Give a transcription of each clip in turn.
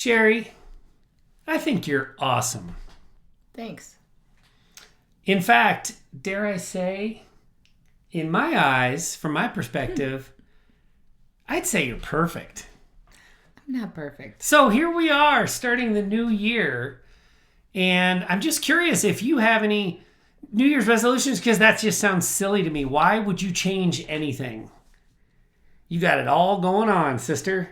Sheri, I think you're awesome. Thanks. In fact, dare I say, in my eyes, from my perspective, I'd say you're perfect. I'm not perfect. So here we are, starting the new year. And I'm just curious if you have any New Year's resolutions, because that just sounds silly to me. Why would you change anything? You got it all going on, sister.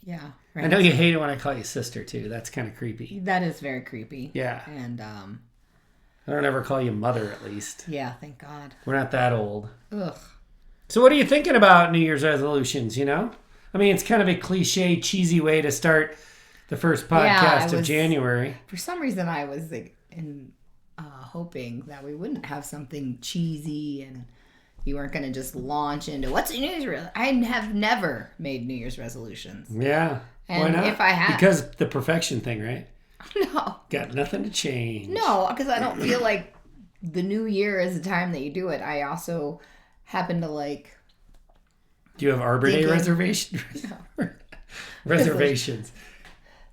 Yeah. Right. I know you hate it when I call you sister, too. That's kind of creepy. That is very creepy. Yeah. And, I don't ever call you mother, at least. yeah, thank God. We're not that old. Ugh. So what are you thinking about New Year's resolutions, you know? I mean, it's kind of a cliche, cheesy way to start the first podcast of January. For some reason, I was hoping that we wouldn't have something cheesy and you weren't going to just launch into, what's a New Year's resolution? I have never made New Year's resolutions. Yeah. And why not? if I had... Because the perfection thing, right? No. Got nothing to change. No, because I don't feel like the new year is the time that you do it. I also happen to like... Do you have Arbor Day reservations? Reservations.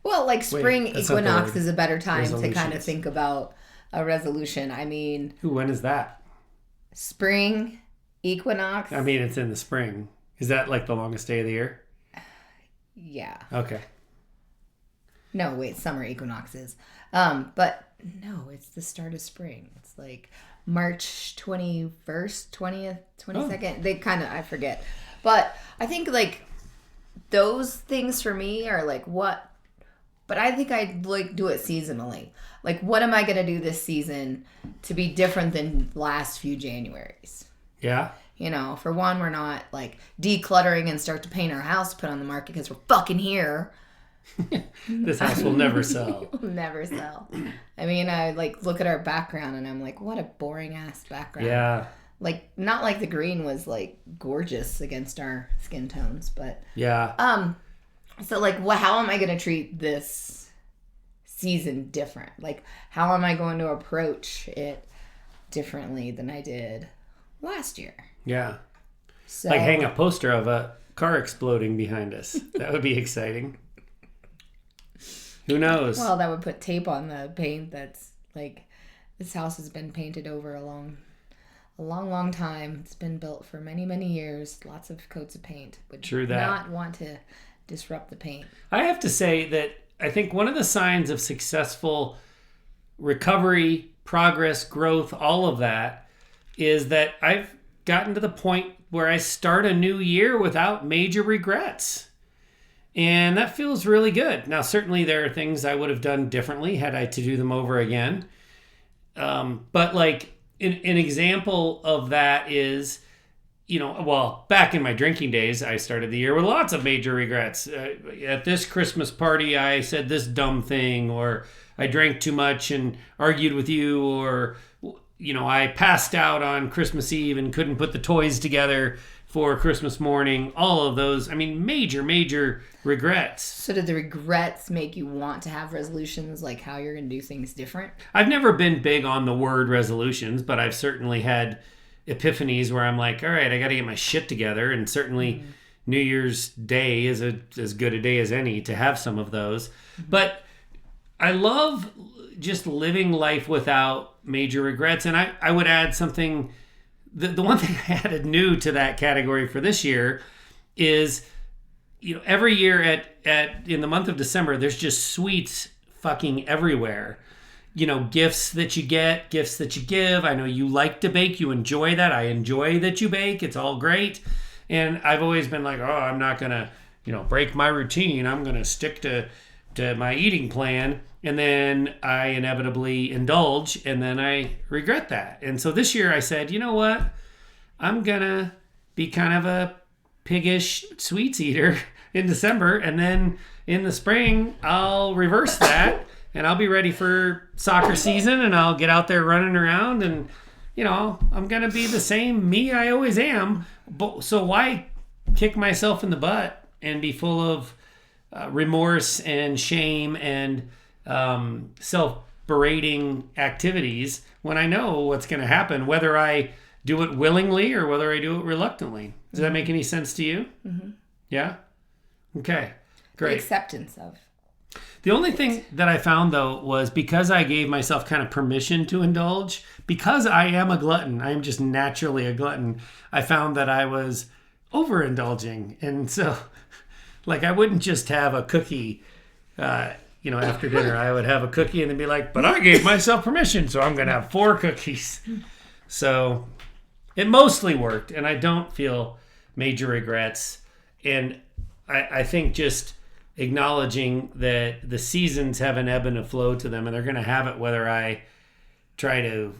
Well, like spring equinox is a better time to kind of Resolutions. think about a resolution. I mean... Ooh, when is that? Spring equinox. I mean, it's in the spring. Is that like the longest day of the year? Yeah. Okay. No, wait, summer equinox is. But no, it's the start of spring. It's like March 21st, 20th, 22nd. They kind of, I forget. But I think like those things for me are like what, but I think I'd like do it seasonally. Like what am I going to do this season to be different than last few Januaries? Yeah. You know, for one, we're not like decluttering and start to paint our house, put on the market because we're fucking here. This house will never sell. Never sell. I mean, I like look at our background and I'm like, what a boring ass background. Yeah. Like, not like the green was like gorgeous against our skin tones, but yeah. So like, how am I going to treat this season different? Like, how am I going to approach it differently than I did last year? Yeah. So, like hang a poster of a car exploding behind us. That would be exciting. Who knows? Well, that would put tape on the paint. That's like, this house has been painted over a long time. It's been built for many, many years. Lots of coats of paint. Would True that. not want to disrupt the paint. I have to say that I think one of the signs of successful recovery, progress, growth, all of that, is that I've gotten to the point where I start a new year without major regrets. And that feels really good. Now, certainly there are things I would have done differently had I to do them over again. But like an example of that is, you know, well, back in my drinking days, I started the year with lots of major regrets. At this Christmas party, I said this dumb thing, or I drank too much and argued with you, or, you know, I passed out on Christmas Eve and couldn't put the toys together for Christmas morning. All of those, I mean, major regrets. So did the regrets make you want to have resolutions, like how you're going to do things different? I've never been big on the word resolutions, but I've certainly had epiphanies where I'm like, all right, I got to get my shit together. And certainly New Year's Day is as good a day as any to have some of those. But I love just living life without major regrets. And I would add something. The one thing I added new to that category for this year is, you know, every year in the month of December, there's just sweets fucking everywhere. You know, gifts that you get, gifts that you give. I know you like to bake. You enjoy that. I enjoy that you bake. It's all great. And I've always been like, oh, I'm not going to, you know, break my routine. I'm going to stick to my eating plan. And then I inevitably indulge, and then I regret that. And so this year I said, you know what? I'm going to be kind of a piggish sweets eater in December. And then in the spring, I'll reverse that, and I'll be ready for soccer season, and I'll get out there running around, and, you know, I'm going to be the same me I always am. So why kick myself in the butt and be full of remorse and shame and self-berating activities when I know what's going to happen, whether I do it willingly or whether I do it reluctantly. Does that make any sense to you? Mm-hmm. Yeah? Okay, great. The acceptance of. The only thing that I found, though, was because I gave myself kind of permission to indulge, because I am a glutton, I am just naturally a glutton, I found that I was overindulging. And so, like, I wouldn't just have a cookie, after dinner. I would have a cookie and then be like, but I gave myself permission, so I'm going to have 4 cookies. So it mostly worked, and I don't feel major regrets. And I think just acknowledging that the seasons have an ebb and a flow to them, and they're going to have it whether I try to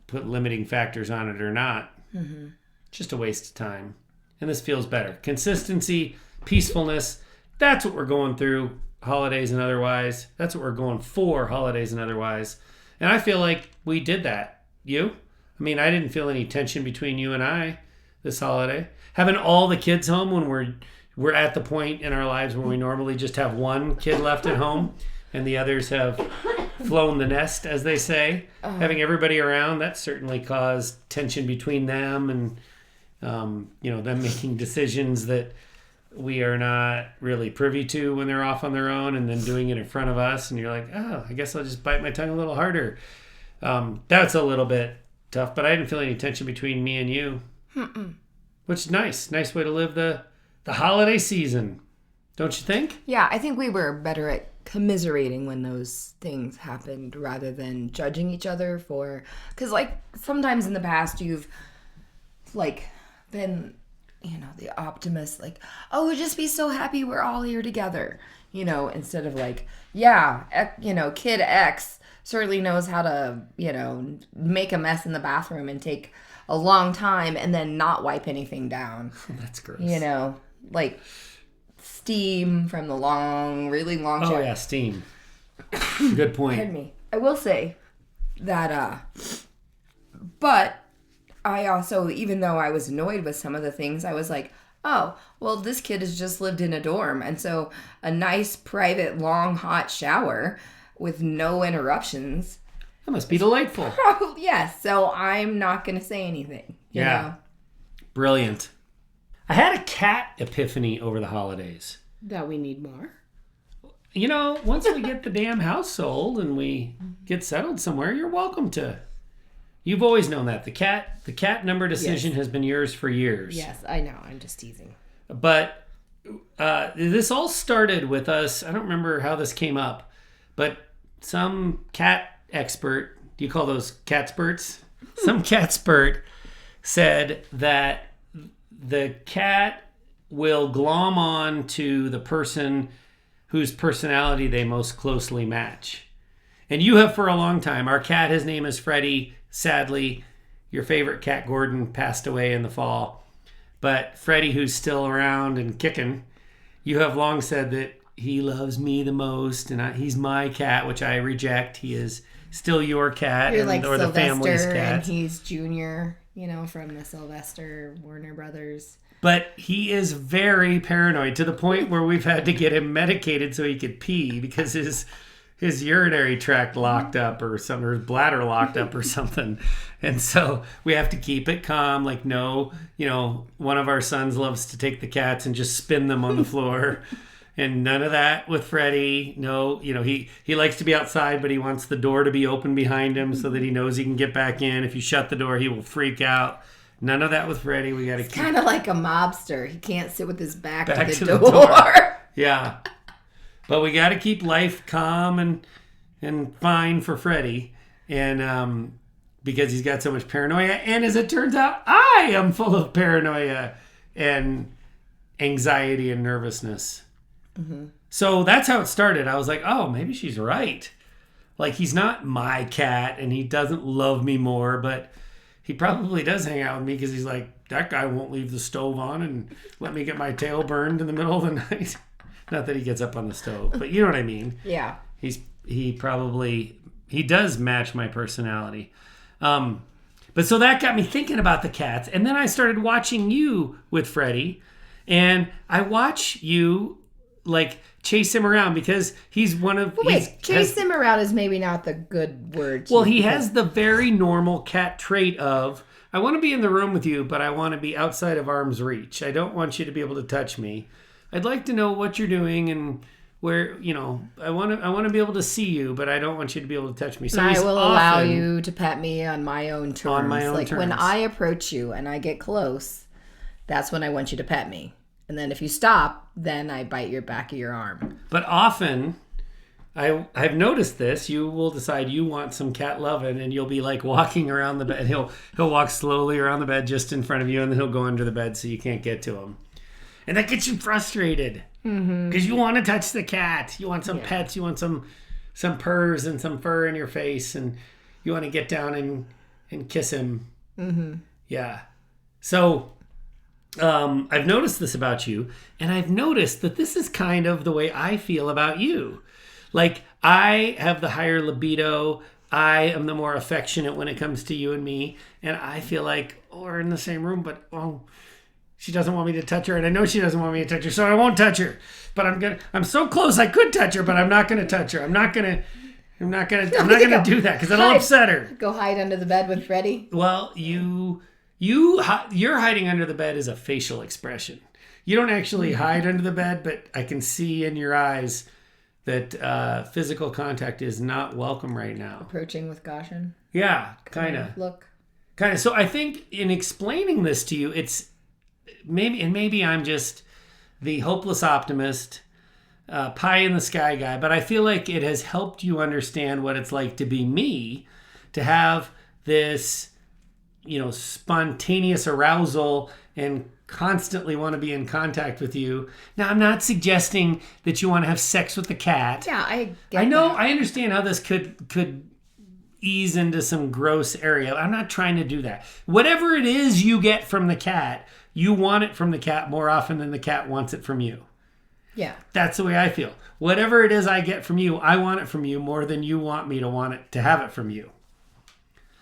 put limiting factors on it or not. Mm-hmm. Just a waste of time. And this feels better. Consistency, peacefulness, that's what we're going through, holidays and otherwise. That's what we're going for, holidays and otherwise. And I feel like we did that. You? I mean, I didn't feel any tension between you and I this holiday. Having all the kids home when we're at the point in our lives where we normally just have one kid left at home and the others have flown the nest, as they say. Having everybody around, that certainly caused tension between them and, them making decisions that we are not really privy to when they're off on their own and then doing it in front of us. And you're like, oh, I guess I'll just bite my tongue a little harder. That's a little bit tough, but I didn't feel any tension between me and you. Mm-mm. Which is nice. Nice way to live the holiday season. Don't you think? Yeah, I think we were better at commiserating when those things happened rather than judging each other for... Because, sometimes in the past you've, been, the optimist, just be so happy we're all here together. Instead of kid X certainly knows how to, make a mess in the bathroom and take a long time and then not wipe anything down. That's gross. Steam from the really long shower. Oh, yeah, steam. Good point. Pardon me. I will say that, but I also, even though I was annoyed with some of the things, I was like, oh, well, this kid has just lived in a dorm. And so a nice, private, long, hot shower with no interruptions. That must be delightful. Probably, yes. So I'm not going to say anything. You know? Brilliant. I had a cat epiphany over the holidays. That we need more. Once we get the damn house sold and we get settled somewhere, you're welcome to. You've always known that. The cat number decision has been yours for years. Yes, I know. I'm just teasing. But this all started with us. I don't remember how this came up, but some cat expert, do you call those cat spurts? Some cat spurt said that the cat will glom on to the person whose personality they most closely match. And you have for a long time. Our cat, his name is Freddie. Sadly, your favorite cat, Gordon, passed away in the fall. But Freddie, who's still around and kicking, you have long said that he loves me the most, and he's my cat, which I reject. He is still your cat, You're like or Sylvester, the family's cat. And he's Junior, from the Sylvester Warner Brothers. But he is very paranoid to the point where we've had to get him medicated so he could pee because his urinary tract locked up or something, or his bladder locked up or something. And so we have to keep it calm. One of our sons loves to take the cats and just spin them on the floor. And none of that with Freddie. No, he likes to be outside, but he wants the door to be open behind him so that he knows he can get back in. If you shut the door, he will freak out. None of that with Freddie. We got to keep... kind of like a mobster. He can't sit with his back to the door. Yeah. But we got to keep life calm and fine for Freddie. And because he's got so much paranoia. And as it turns out, I am full of paranoia and anxiety and nervousness. Mm-hmm. So that's how it started. I was like, oh, maybe she's right. He's not my cat and he doesn't love me more, but he probably does hang out with me because he's like, that guy won't leave the stove on and let me get my tail burned in the middle of the night. Not that he gets up on the stove, but you know what I mean. Yeah. He does match my personality. But so that got me thinking about the cats. And then I started watching you with Freddie. And I watch you chase him around because he's one of... chase him around is maybe not the good word. Well, he has the very normal cat trait of, I want to be in the room with you, but I want to be outside of arm's reach. I don't want you to be able to touch me. I'd like to know what you're doing and where, I want to be able to see you, but I don't want you to be able to touch me. So I he's will allow often you to pet me on my own terms. On my own like when terms. I approach you and I get close, that's when I want you to pet me. And then if you stop, then I bite your back of your arm. But often, I've noticed this. You will decide you want some cat loving, and you'll be like walking around the bed. He'll walk slowly around the bed just in front of you, and then he'll go under the bed so you can't get to him. And that gets you frustrated because you want to touch the cat. You want some pets. You want some purrs and some fur in your face, and you want to get down and kiss him. Mm-hmm. Yeah. So I've noticed this about you, and I've noticed that this is kind of the way I feel about you. Like, I have the higher libido. I am the more affectionate when it comes to you and me. And I feel like, we're in the same room, but, she doesn't want me to touch her. And I know she doesn't want me to touch her, so I won't touch her. But I'm so close I could touch her, but I'm not going to touch her. I'm not going to do that because it'll upset her. Go hide under the bed with Freddie? Well, your hiding under the bed is a facial expression. You don't actually hide under the bed, but I can see in your eyes that physical contact is not welcome right now. Approaching with caution? Yeah, kind of. Look. Kind of. So I think in explaining this to you, it's maybe I'm just the hopeless optimist, pie in the sky guy, but I feel like it has helped you understand what it's like to be me, to have this, spontaneous arousal and constantly want to be in contact with you. Now, I'm not suggesting that you want to have sex with the cat. Yeah, I know. I understand how this could ease into some gross area. I'm not trying to do that. Whatever it is you get from the cat, you want it from the cat more often than the cat wants it from you. Yeah. That's the way I feel. Whatever it is I get from you, I want it from you more than you want me to have it from you.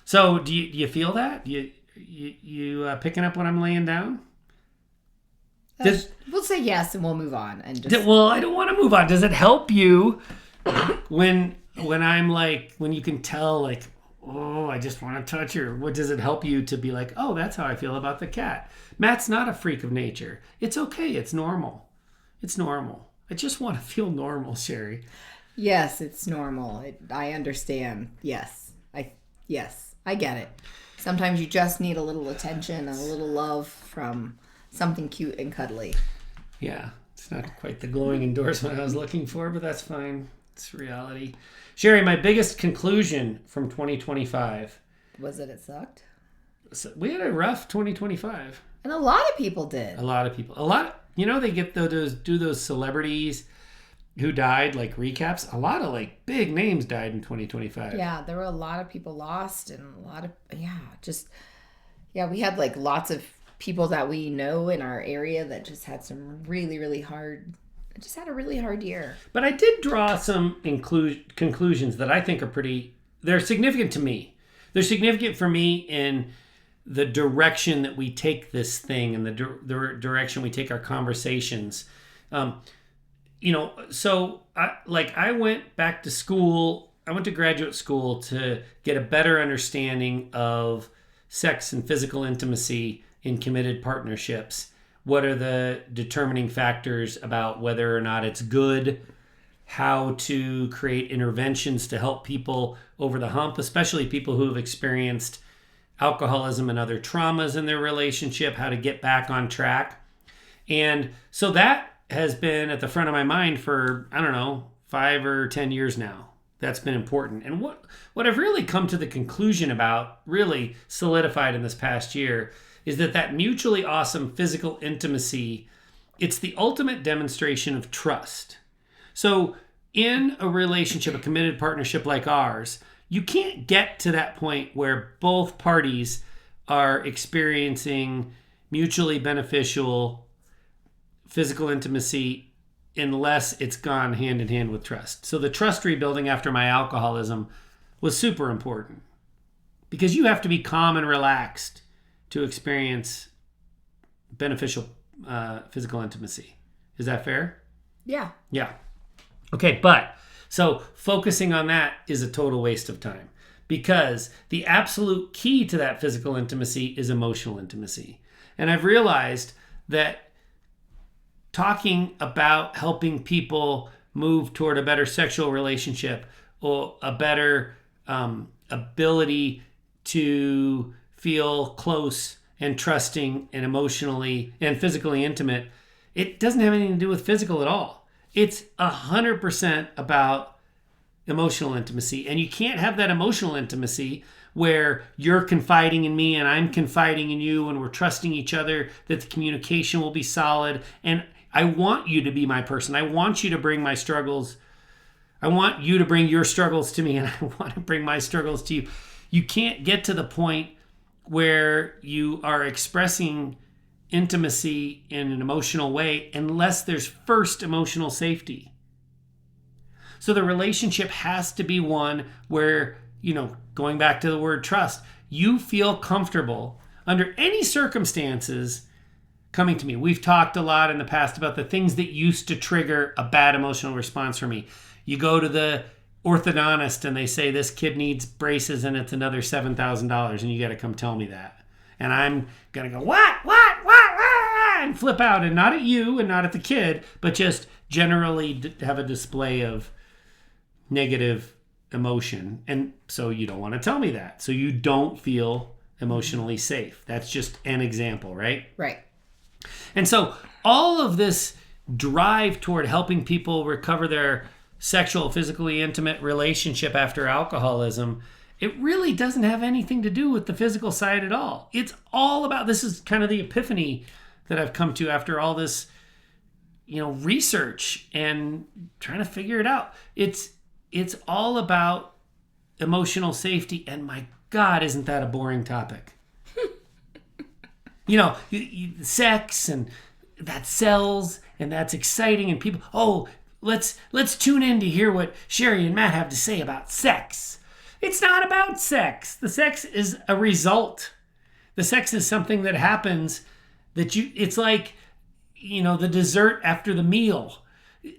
So do you feel that? You picking up what I'm laying down? We'll say yes and we'll move on. Well, I don't want to move on. Does it help you when I'm like, when you can tell like, oh, I just want to touch her? What does it help you to be like, oh, that's how I feel about the cat? Matt's not a freak of nature. It's okay. It's normal. It's normal. I just want to feel normal, Sheri. Yes, it's normal. I understand. Yes, I get it. Sometimes you just need a little attention and a little love from something cute and cuddly. Yeah, it's not quite the glowing endorsement I was looking for, but that's fine. It's reality. Sheri, my biggest conclusion from 2025 was that it sucked. We had a rough 2025. And a lot of people did. A lot of people. They get those celebrities who died, like recaps. A lot of like big names died in 2025. Yeah, there were a lot of people lost and a lot of, we had like lots of people that we know in our area that just had some really, really hard, just had a really hard year. But I did draw some conclusions that I think are they're significant to me. They're significant for me in the direction that we take this thing and the direction we take our conversations. So I went back to school. I went to graduate school to get a better understanding of sex and physical intimacy in committed partnerships. What are the determining factors about whether or not it's good? How to create interventions to help people over the hump, especially people who have experienced alcoholism and other traumas in their relationship, how to get back on track. And so that has been at the front of my mind for, 5 or 10 years now. That's been important. And what I've really come to the conclusion about, really solidified in this past year, is that mutually awesome physical intimacy, it's the ultimate demonstration of trust. So in a relationship, a committed partnership like ours, you can't get to that point where both parties are experiencing mutually beneficial physical intimacy unless it's gone hand in hand with trust. So the trust rebuilding after my alcoholism was super important because you have to be calm and relaxed to experience beneficial physical intimacy. Is that fair? Yeah. Yeah. Okay, but so focusing on that is a total waste of time because the absolute key to that physical intimacy is emotional intimacy. And I've realized that talking about helping people move toward a better sexual relationship or a better ability to feel close and trusting and emotionally and physically intimate, it doesn't have anything to do with physical at all. It's 100% about emotional intimacy. And you can't have that emotional intimacy where you're confiding in me and I'm confiding in you and we're trusting each other that the communication will be solid. And I want you to be my person. I want you to bring my struggles. I want you to bring your struggles to me and I want to bring my struggles to you. You can't get to the point where you are expressing intimacy in an emotional way unless there's first emotional safety. So the relationship has to be one where, going back to the word trust, you feel comfortable under any circumstances coming to me. We've talked a lot in the past about the things that used to trigger a bad emotional response for me. You go to the orthodontist and they say this kid needs braces and it's another $7,000 and you got to come tell me that. And I'm going to go, what, and flip out, and not at you and not at the kid, but just generally have a display of negative emotion. And so you don't want to tell me that. So you don't feel emotionally safe. That's just an example, right? Right. And so all of this drive toward helping people recover their sexual, physically intimate relationship after alcoholism, it really doesn't have anything to do with the physical side at all. It's all about, this is kind of the epiphany that I've come to after all this, research and trying to figure it out. It's all about emotional safety. And my God, isn't that a boring topic? Sex and that sells and that's exciting and people, let's tune in to hear what Sheri and Matt have to say about sex. It's not about sex. The sex is a result. The sex is something that happens it's like, the dessert after the meal.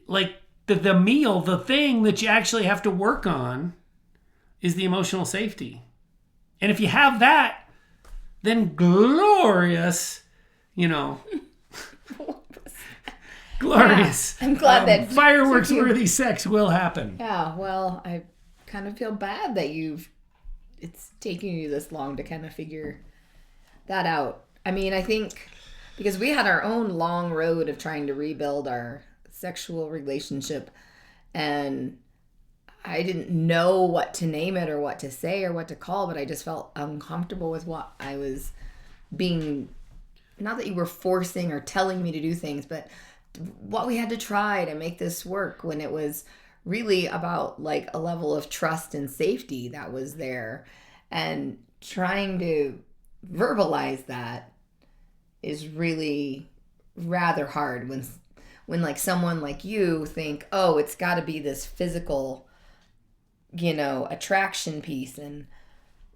Like the meal, the thing that you actually have to work on is the emotional safety. And if you have that, then glorious, glorious. I'm glad that fireworks worthy sex will happen. Yeah, well, I kind of feel bad that it's taking you this long to kind of figure that out. I mean, I think because we had our own long road of trying to rebuild our sexual relationship, and I didn't know what to name it or what to say or what to call, but I just felt uncomfortable with what I was being, not that you were forcing or telling me to do things, but what we had to try to make this work, when it was really about like a level of trust and safety that was there. And trying to verbalize that is really rather hard when like someone like you think, oh, it's got to be this physical, attraction piece, and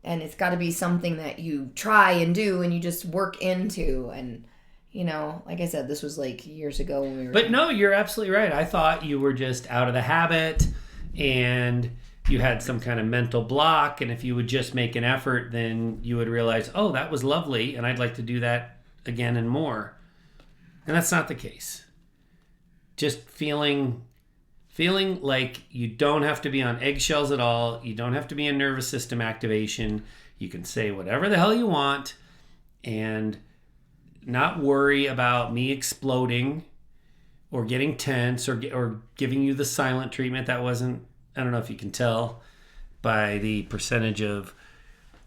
it's got to be something that you try and do and you just work into. And like I said, this was like years ago when we were... But no, you're absolutely right. I thought you were just out of the habit and you had some kind of mental block. And if you would just make an effort, then you would realize, oh, that was lovely, and I'd like to do that again and more. And that's not the case. Just feeling like you don't have to be on eggshells at all. You don't have to be in nervous system activation. You can say whatever the hell you want and not worry about me exploding or getting tense or giving you the silent treatment. That wasn't, I don't know if you can tell by the percentage of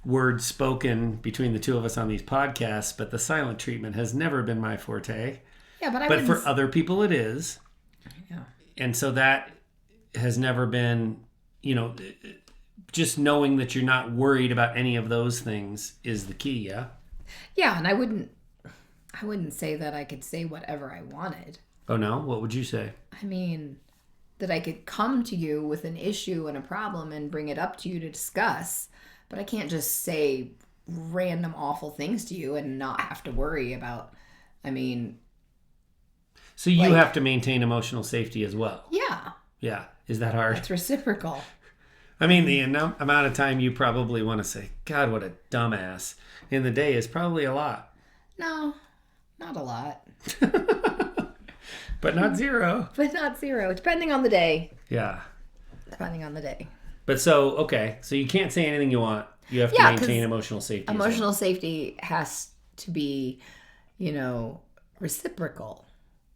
words spoken between the two of us on these podcasts, but the silent treatment has never been my forte. Yeah, but for other people it is. Yeah. And so that has never been, just knowing that you're not worried about any of those things is the key, yeah? Yeah, and I wouldn't say that I could say whatever I wanted. Oh no? What would you say? I mean, that I could come to you with an issue and a problem and bring it up to you to discuss, but I can't just say random awful things to you and not have to worry about, So you have to maintain emotional safety as well. Yeah. Yeah. Is that hard? It's reciprocal. The amount of time you probably want to say, God, what a dumbass in the day is probably a lot. No, not a lot. But not zero. But not zero, depending on the day. Yeah. Depending on the day. But so you can't say anything you want. You have to maintain emotional safety. Emotional safety has to be, reciprocal.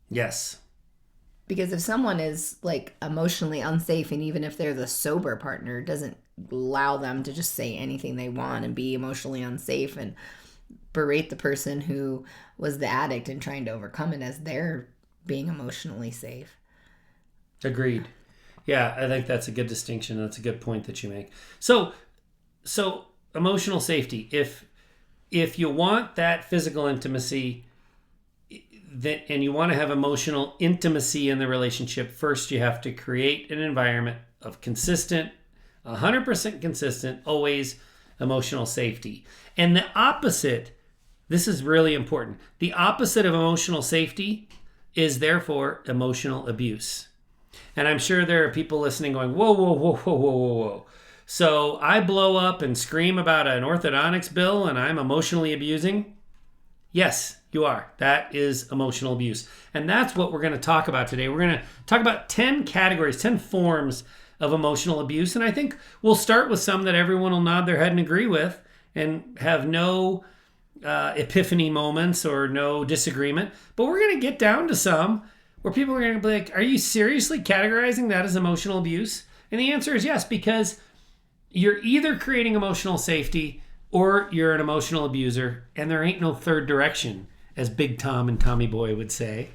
Yes. Because if someone is like emotionally unsafe, and even if they're the sober partner, doesn't allow them to just say anything they want and be emotionally unsafe and berate the person who was the addict and trying to overcome it as they're being emotionally safe. Agreed. Yeah, I think that's a good distinction. That's a good point that you make. So emotional safety. If you want that physical intimacy, and you want to have emotional intimacy in the relationship, first you have to create an environment of consistent, 100% consistent, always emotional safety. And the opposite, this is really important. The opposite of emotional safety is therefore emotional abuse. And I'm sure there are people listening going, whoa, whoa, whoa, whoa, whoa, whoa, whoa. So I blow up and scream about an orthodontics bill and I'm emotionally abusing? Yes, you are. That is emotional abuse. And that's what we're going to talk about today. We're going to talk about 10 categories, 10 forms of emotional abuse. And I think we'll start with some that everyone will nod their head and agree with and have no epiphany moments or no disagreement. But we're going to get down to some where people are going to be like, are you seriously categorizing that as emotional abuse? And the answer is yes, because you're either creating emotional safety or you're an emotional abuser, and there ain't no third direction, as Big Tom and Tommy Boy would say.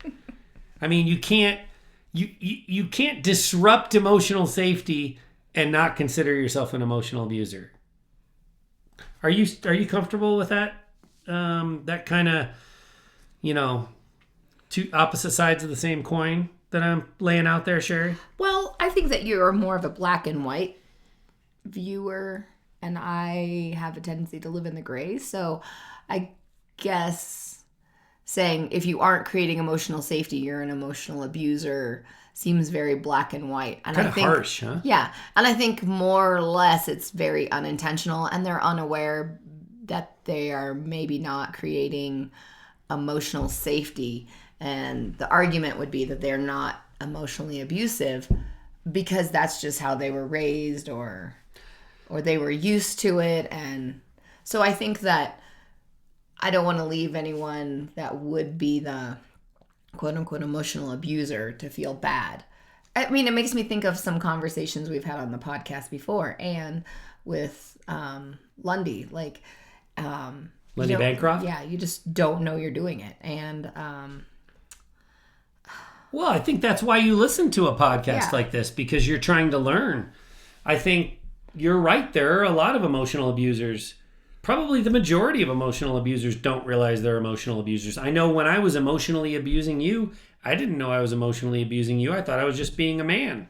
I mean, you can't disrupt emotional safety and not consider yourself an emotional abuser. Are you comfortable with that? That kind of, two opposite sides of the same coin that I'm laying out there, Sheri? Well, I think that you're more of a black and white viewer, and I have a tendency to live in the gray. So I guess saying if you aren't creating emotional safety, you're an emotional abuser seems very black and white. And kind of harsh, huh? Yeah. And I think more or less it's very unintentional, and they're unaware that they are maybe not creating emotional safety. And the argument would be that they're not emotionally abusive because that's just how they were raised or they were used to it. And so I think that I don't want to leave anyone that would be the quote unquote emotional abuser to feel bad. I mean, it makes me think of some conversations we've had on the podcast before and with Lundy, like Lundy Bancroft? Yeah, you just don't know you're doing it. And well, I think that's why you listen to a podcast like this, because you're trying to learn. I think you're right. There are a lot of emotional abusers. Probably the majority of emotional abusers don't realize they're emotional abusers. I know when I was emotionally abusing you, I didn't know I was emotionally abusing you. I thought I was just being a man.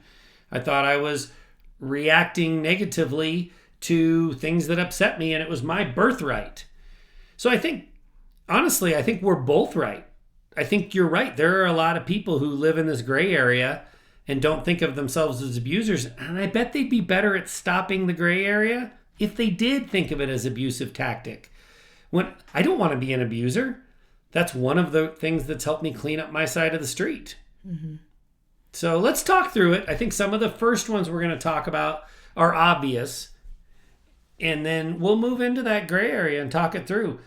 I thought I was reacting negatively to things that upset me, and it was my birthright. So I think, honestly, I think we're both right. I think you're right. There are a lot of people who live in this gray area and don't think of themselves as abusers. And I bet they'd be better at stopping the gray area if they did think of it as abusive tactic. When I don't want to be an abuser. That's one of the things that's helped me clean up my side of the street. Mm-hmm. So let's talk through it. I think some of the first ones we're going to talk about are obvious. And then we'll move into that gray area and talk it through.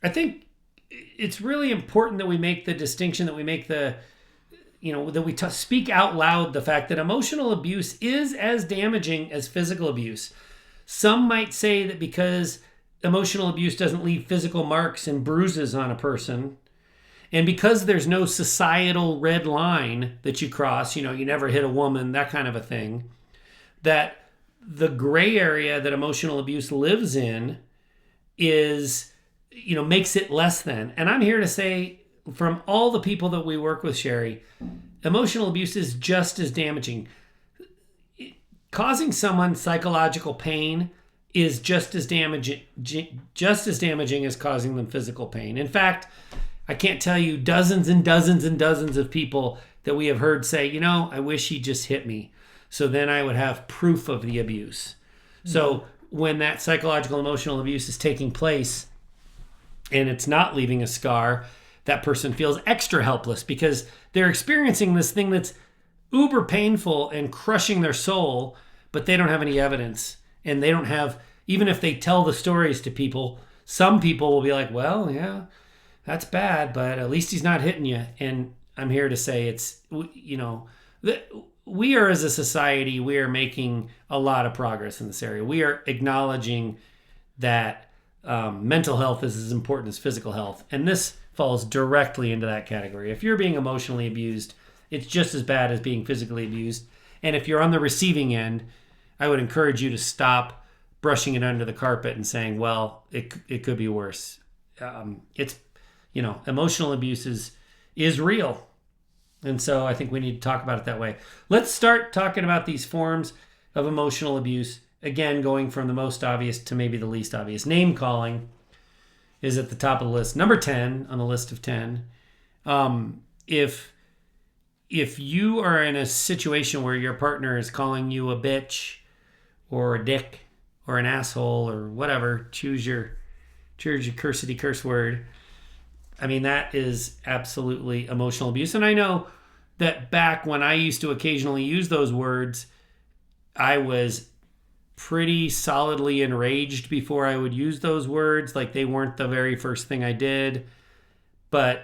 I think it's really important that we make the distinction, that we make the, that we speak out loud the fact that emotional abuse is as damaging as physical abuse. Some might say that because emotional abuse doesn't leave physical marks and bruises on a person, and because there's no societal red line that you cross, you never hit a woman, that kind of a thing, that the gray area that emotional abuse lives in is, makes it less than. And I'm here to say, from all the people that we work with, Sheri, emotional abuse is just as damaging. Causing someone psychological pain is just as damaging as causing them physical pain. In fact, I can't tell you dozens and dozens and dozens of people that we have heard say, I wish he just hit me, so then I would have proof of the abuse. Mm-hmm. So when that psychological emotional abuse is taking place and it's not leaving a scar, that person feels extra helpless because they're experiencing this thing that's uber painful and crushing their soul, but they don't have any evidence. And they don't have, even if they tell the stories to people, some people will be like, well, yeah, that's bad, but at least he's not hitting you. And I'm here to say it's, we are, as a society, we are making a lot of progress in this area. We are acknowledging that mental health is as important as physical health. And this falls directly into that category. If you're being emotionally abused, it's just as bad as being physically abused. And if you're on the receiving end, I would encourage you to stop brushing it under the carpet and saying, well, it could be worse. It's, emotional abuse is real. And so I think we need to talk about it that way. Let's start talking about these forms of emotional abuse. Again, going from the most obvious to maybe the least obvious. Name calling is at the top of the list. Number 10 on the list of 10. If you are in a situation where your partner is calling you a bitch or a dick or an asshole or whatever, choose your cursedy curse word. I mean, that is absolutely emotional abuse. And I know that back when I used to occasionally use those words, I was pretty solidly enraged before I would use those words. Like they weren't the very first thing I did. I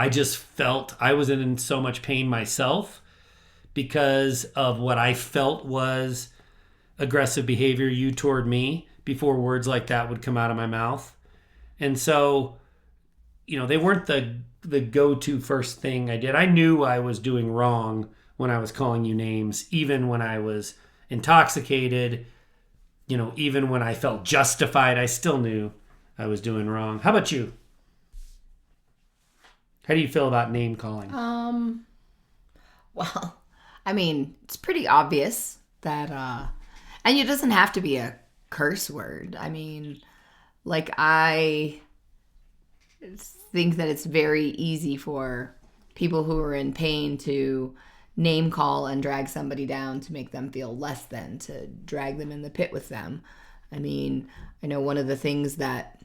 just felt I was in so much pain myself because of what I felt was aggressive behavior you toward me before words like that would come out of my mouth. And so, they weren't the go-to first thing I did. I knew I was doing wrong when I was calling you names, even when I was intoxicated, even when I felt justified, I still knew I was doing wrong. How about you? How do you feel about name calling? Well, I mean, it's pretty obvious that, and it doesn't have to be a curse word. I mean, like, I think that it's very easy for people who are in pain to name call and drag somebody down to make them feel less than, to drag them in the pit with them. I mean, I know one of the things that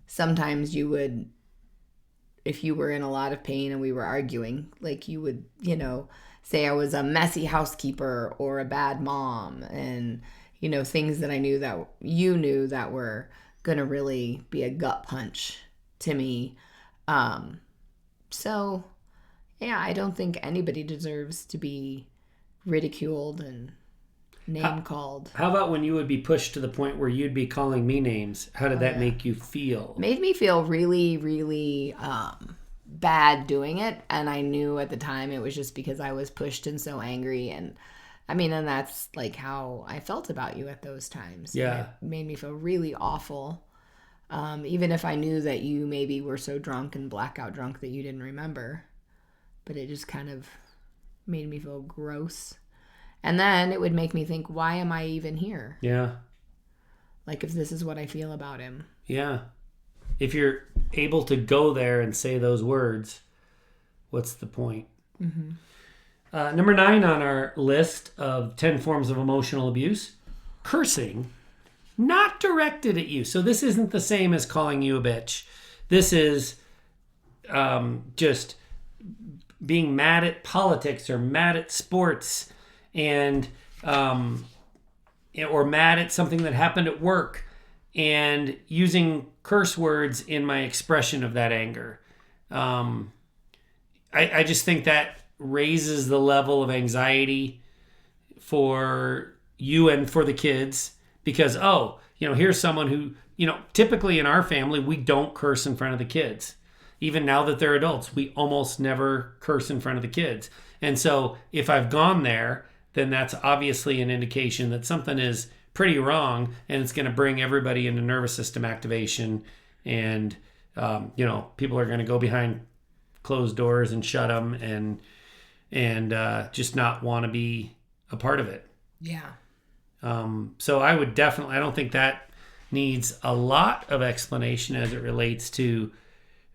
sometimes you would, if you were in a lot of pain and we were arguing, like you would, say I was a messy housekeeper or a bad mom, and things that I knew that you knew that were going to really be a gut punch to me. So, yeah, I don't think anybody deserves to be ridiculed and name called. How about when you would be pushed to the point where you'd be calling me names? How did that make you feel? Made me feel really, really bad doing it. And I knew at the time it was just because I was pushed and so angry. And and that's like how I felt about you at those times. Yeah. It made me feel really awful. Even if I knew that you maybe were so drunk and blackout drunk that you didn't remember. But it just kind of made me feel gross. And then it would make me think, why am I even here? Yeah. Like, if this is what I feel about him. Yeah. If you're able to go there and say those words, what's the point? Mm-hmm. Number 9 on our list of 10 forms of emotional abuse, cursing, not directed at you. So this isn't the same as calling you a bitch. This is just being mad at politics or mad at sports and or mad at something that happened at work and using curse words in my expression of that anger. I just think that raises the level of anxiety for you and for the kids because, here's someone who, typically in our family, we don't curse in front of the kids. Even now that they're adults, we almost never curse in front of the kids. And so if I've gone there, then that's obviously an indication that something is pretty wrong and it's going to bring everybody into nervous system activation. And, people are going to go behind closed doors and shut them and just not want to be a part of it. Yeah. So I would definitely, I don't think that needs a lot of explanation as it relates to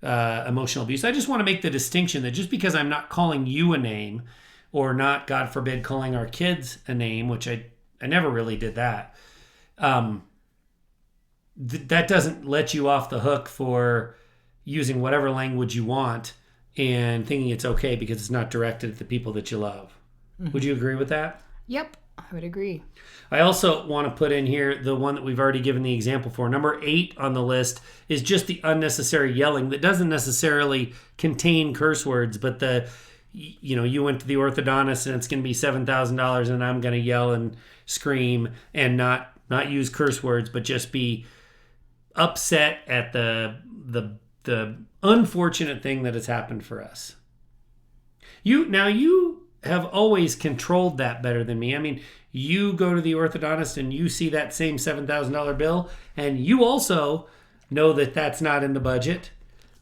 emotional abuse. I just want to make the distinction that just because I'm not calling you a name or not, God forbid, calling our kids a name, which I never really did that, that doesn't let you off the hook for, using whatever language you want and thinking it's okay because it's not directed at the people that you love. Would you agree with that? Yep, I would agree. I also want to put in here the one that we've already given the example for. Number 8 on the list is just the unnecessary yelling that doesn't necessarily contain curse words, but you went to the orthodontist and it's going to be $7,000 and I'm going to yell and scream and not use curse words, but just be upset at the unfortunate thing that has happened for us. You have always controlled that better than me. I mean, you go to the orthodontist and you see that same $7,000 bill, and you also know that that's not in the budget,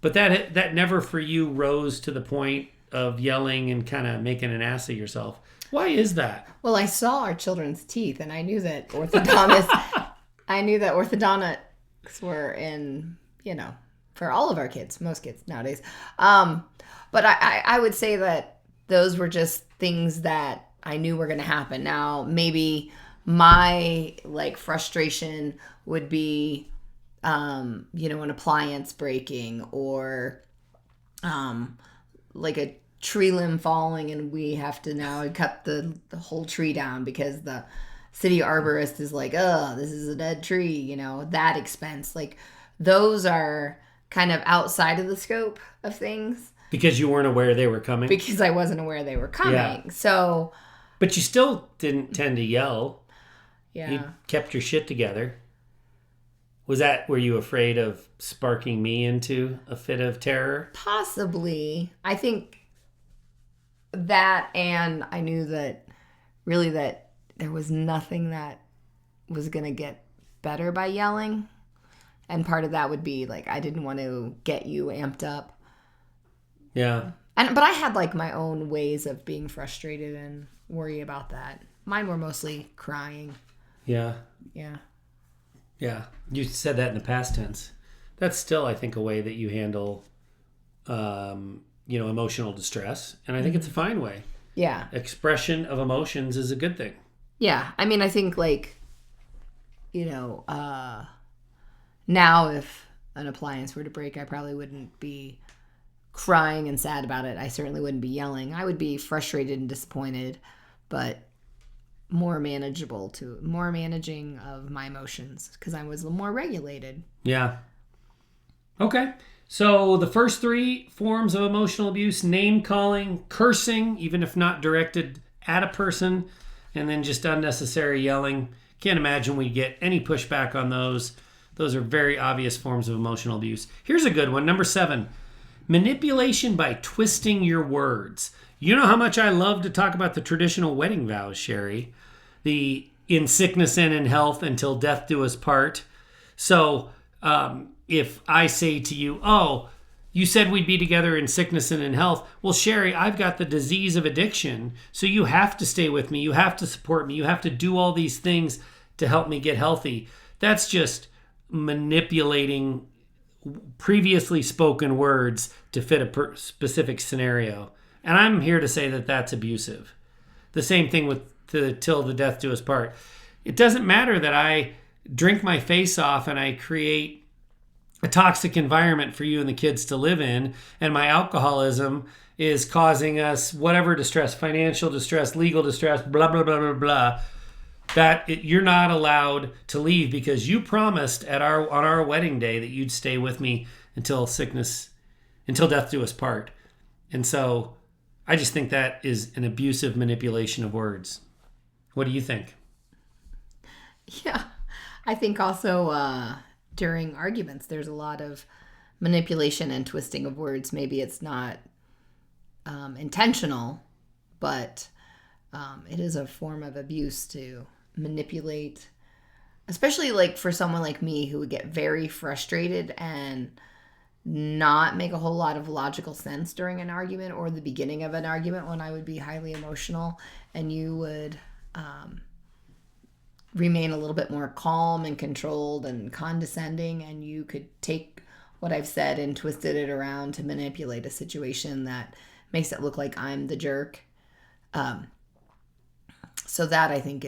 but that never for you rose to the point of yelling and kind of making an ass of yourself. Why is that? Well, I saw our children's teeth, and I knew that orthodontists were in, for all of our kids, most kids nowadays. But I would say that those were just things that I knew were going to happen. Now, maybe my frustration would be, an appliance breaking or a tree limb falling and we have to now cut the whole tree down because the city arborist is like, oh, this is a dead tree, that expense. Those are kind of outside of the scope of things. Because you weren't aware they were coming? Because I wasn't aware they were coming. Yeah. So... But you still didn't tend to yell. Yeah. You kept your shit together. Were you afraid of sparking me into a fit of terror? Possibly. I think that, and I knew that there was nothing that was going to get better by yelling. And part of that would be I didn't want to get you amped up. Yeah. But I had my own ways of being frustrated and worry about that. Mine were mostly crying. Yeah. Yeah. Yeah. You said that in the past tense. That's still, I think, a way that you handle, emotional distress. And I think it's a fine way. Yeah. Expression of emotions is a good thing. Yeah. I mean, I think now if an appliance were to break, I probably wouldn't be crying and sad about it. I certainly wouldn't be yelling. I would be frustrated and disappointed, but more managing of my emotions because I was a little more regulated. Yeah. Okay. So the first 3 forms of emotional abuse: name calling, cursing, even if not directed at a person, and then just unnecessary yelling. Can't imagine we get any pushback on those. Those are very obvious forms of emotional abuse. Here's a good one. Number 7. Manipulation by twisting your words. You know how much I love to talk about the traditional wedding vows, Sheri. The in sickness and in health until death do us part. So if I say to you, oh, you said we'd be together in sickness and in health. Well, Sheri, I've got the disease of addiction. So you have to stay with me. You have to support me. You have to do all these things to help me get healthy. That's just manipulating previously spoken words to fit a specific scenario. And I'm here to say that that's abusive. The same thing with till the death do us part. It doesn't matter that I drink my face off and I create a toxic environment for you and the kids to live in, and my alcoholism is causing us whatever distress, financial distress, legal distress, blah, blah, blah, blah, blah. You're not allowed to leave because you promised on our wedding day that you'd stay with me until death do us part. And so I just think that is an abusive manipulation of words. What do you think? Yeah, I think also during arguments, there's a lot of manipulation and twisting of words. Maybe it's not intentional, but it is a form of abuse to manipulate, especially for someone like me who would get very frustrated and not make a whole lot of logical sense during an argument or the beginning of an argument when I would be highly emotional, and you would remain a little bit more calm and controlled and condescending, and you could take what I've said and twisted it around to manipulate a situation that makes it look like I'm the jerk. So that I think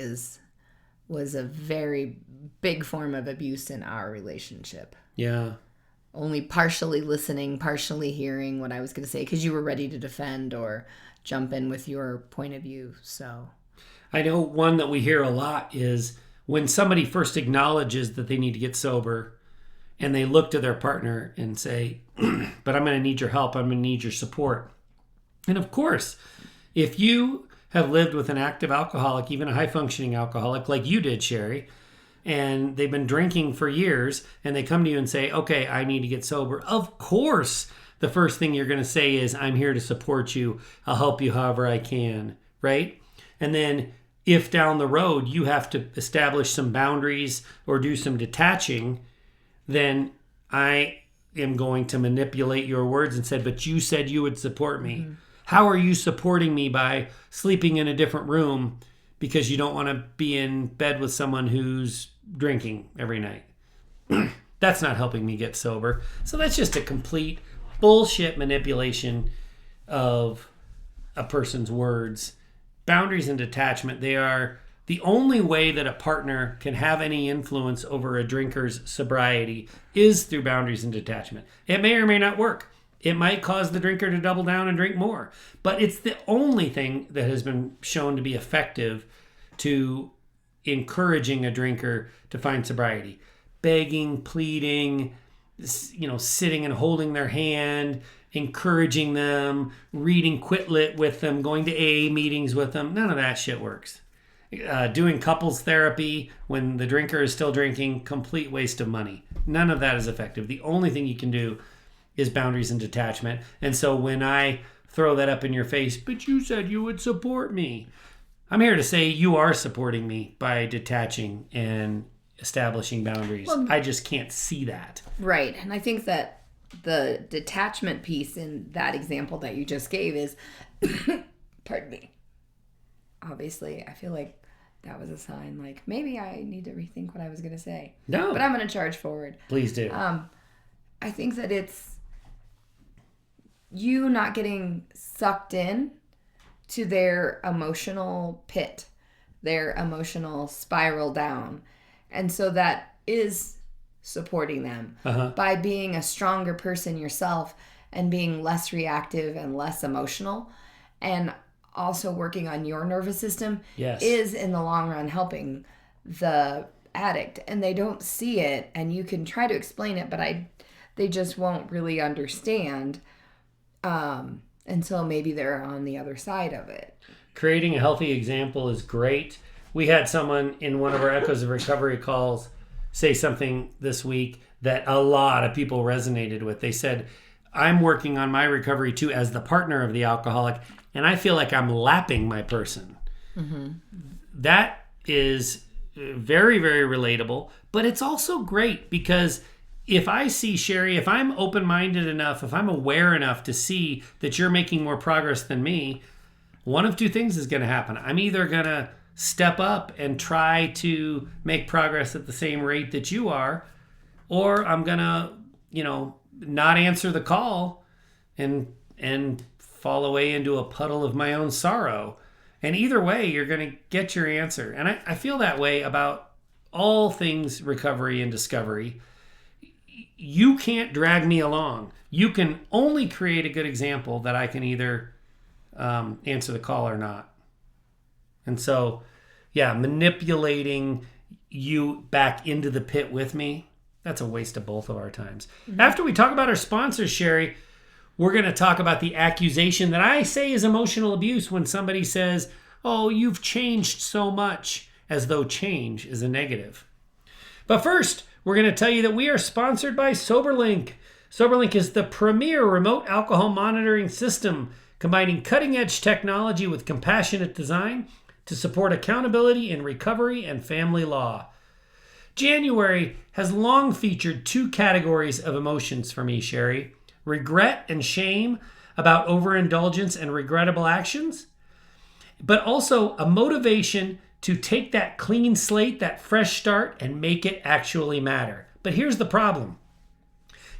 was a very big form of abuse in our relationship. Yeah. only partially listening, partially hearing what I was going to say because you were ready to defend or jump in with your point of view. So I know one that we hear a lot is when somebody first acknowledges that they need to get sober and they look to their partner and say, but I'm going to need your help. I'm going to need your support. And of course, if you have lived with an active alcoholic, even a high functioning alcoholic like you did, Sheri, and they've been drinking for years and they come to you and say, okay, I need to get sober. Of course, the first thing you're going to say is, I'm here to support you. I'll help you however I can, right? And then if down the road you have to establish some boundaries or do some detaching, then I am going to manipulate your words and say, but you said you would support me. Mm-hmm. How are you supporting me by sleeping in a different room because you don't want to be in bed with someone who's drinking every night? That's not helping me get sober. So that's just a complete bullshit manipulation of a person's words. Boundaries and detachment, they are the only way that a partner can have any influence over a drinker's sobriety is through boundaries and detachment. It may or may not work. It might cause the drinker to double down and drink more. But it's the only thing that has been shown to be effective to encouraging a drinker to find sobriety. Begging, pleading, sitting and holding their hand, encouraging them, reading Quit Lit with them, going to AA meetings with them. None of that shit works. Doing couples therapy when the drinker is still drinking, complete waste of money. None of that is effective. The only thing you can do is boundaries and detachment. And so when I throw that up in your face, but you said you would support me, I'm here to say you are supporting me by detaching and establishing boundaries. Well, I just can't see that. Right. And I think that the detachment piece in that example that you just gave is, pardon me, obviously, I feel like that was a sign, like, maybe I need to rethink what I was going to say. No. But I'm going to charge forward. Please do. I think that it's you not getting sucked in to their emotional pit, their emotional spiral down. And so that is supporting them by being a stronger person yourself and being less reactive and less emotional. And also working on your nervous system is in the long run helping the addict. And they don't see it, and you can try to explain it, but they just won't really understand until maybe they're on the other side of it. Creating a healthy example is great. We had someone in one of our Echoes of Recovery calls say something this week that a lot of people resonated with. They said, I'm working on my recovery too as the partner of the alcoholic, and I feel like I'm lapping my person. Mm-hmm. That is very, very relatable, but it's also great because if I see, Sheri, if I'm open-minded enough, if I'm aware enough to see that you're making more progress than me, one of two things is going to happen. I'm either going to step up and try to make progress at the same rate that you are, or I'm going to, not answer the call and fall away into a puddle of my own sorrow. And either way, you're going to get your answer. And I feel that way about all things recovery and discovery. You can't drag me along. You can only create a good example that I can either answer the call or not. And so, manipulating you back into the pit with me, that's a waste of both of our times. Mm-hmm. After we talk about our sponsors, Sheri, we're going to talk about the accusation that I say is emotional abuse when somebody says, oh, you've changed so much, as though change is a negative. But first, we're going to tell you that we are sponsored by SoberLink. SoberLink is the premier remote alcohol monitoring system, combining cutting-edge technology with compassionate design to support accountability in recovery and family law. January has long featured two categories of emotions for me, Sheri. Regret and shame about overindulgence and regrettable actions, but also a motivation to take that clean slate, that fresh start, and make it actually matter. But here's the problem.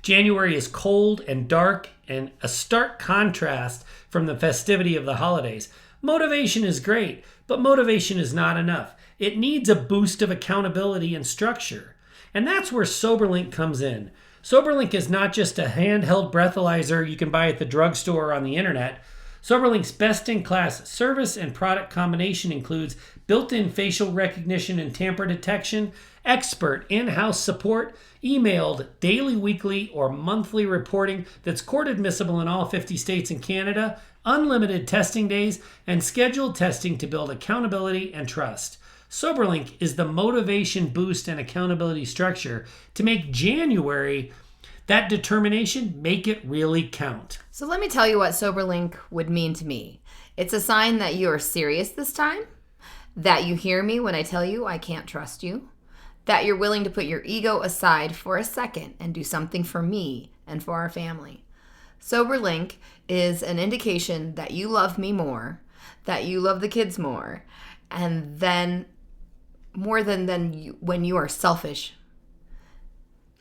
January is cold and dark and a stark contrast from the festivity of the holidays. Motivation is great, but motivation is not enough. It needs a boost of accountability and structure. And that's where SoberLink comes in. SoberLink is not just a handheld breathalyzer you can buy at the drugstore or on the internet. SoberLink's best-in-class service and product combination includes built-in facial recognition and tamper detection, expert in-house support, emailed daily, weekly, or monthly reporting that's court admissible in all 50 states and Canada, unlimited testing days, and scheduled testing to build accountability and trust. SoberLink is the motivation boost and accountability structure to make January that determination, make it really count. So let me tell you what SoberLink would mean to me. It's a sign that you are serious this time, that you hear me when I tell you I can't trust you, that you're willing to put your ego aside for a second and do something for me and for our family. SoberLink is an indication that you love me more, that you love the kids more, and then more than you, when you are selfish.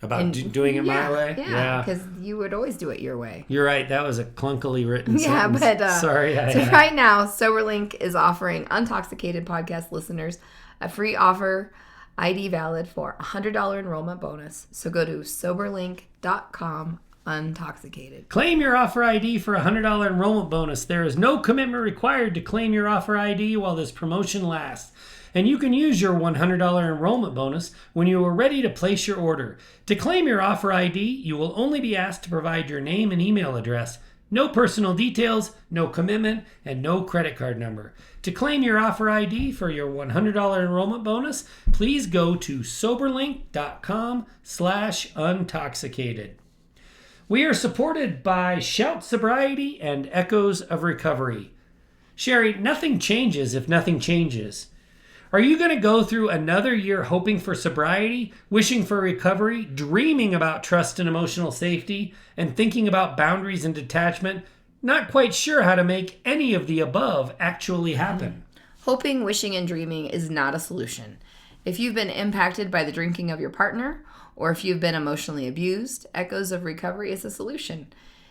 About doing it my way? Yeah, because you would always do it your way. You're right. That was a clunkily written sentence. Yeah, but sorry. Right now, SoberLink is offering Untoxicated podcast listeners a free offer ID valid for a $100 enrollment bonus. So go to soberlink.com untoxicated. Claim your offer ID for a $100 enrollment bonus. There is no commitment required to claim your offer ID while this promotion lasts. And you can use your $100 enrollment bonus when you are ready to place your order. To claim your offer ID, you will only be asked to provide your name and email address. No personal details, no commitment, and no credit card number. To claim your offer ID for your $100 enrollment bonus, please go to soberlink.com/untoxicated. We are supported by SHOUT Sobriety and Echoes of Recovery. Sheri, nothing changes if nothing changes. Are you going to go through another year hoping for sobriety, wishing for recovery, dreaming about trust and emotional safety, and thinking about boundaries and detachment, not quite sure how to make any of the above actually happen? Hoping, wishing, and dreaming is not a solution. If you've been impacted by the drinking of your partner, or if you've been emotionally abused, Echoes of Recovery is a solution.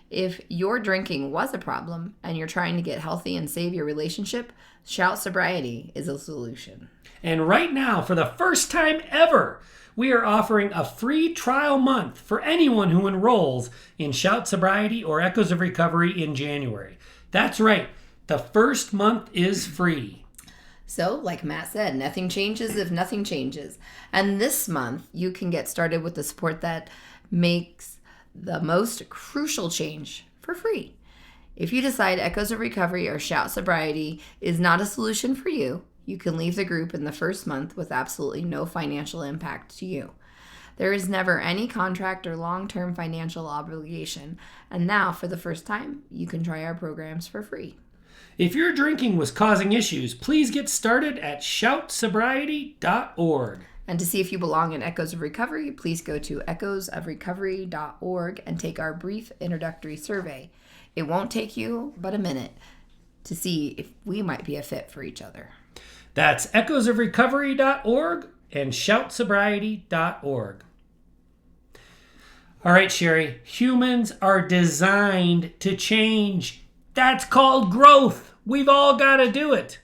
If your drinking was a problem and you're trying to get healthy and save your relationship, SHOUT Sobriety is a solution. And right now, for the first time ever, we are offering a free trial month for anyone who enrolls in SHOUT Sobriety or Echoes of Recovery in January. That's right. The first month is free. So, like Matt said, nothing changes if nothing changes. And this month, you can get started with the support that makes the most crucial change for free. If you decide Echoes of Recovery or SHOUT Sobriety is not a solution for you, you can leave the group in the first month with absolutely no financial impact to you. There is never any contract or long-term financial obligation, and now, for the first time, you can try our programs for free. If your drinking was causing issues, please get started at shoutsobriety.org. And to see if you belong in Echoes of Recovery, please go to echoesofrecovery.org and take our brief introductory survey. It won't take you but a minute to see if we might be a fit for each other. That's echoesofrecovery.org and shoutsobriety.org. All right, Sheri, humans are designed to change. That's called growth. We've all got to do it.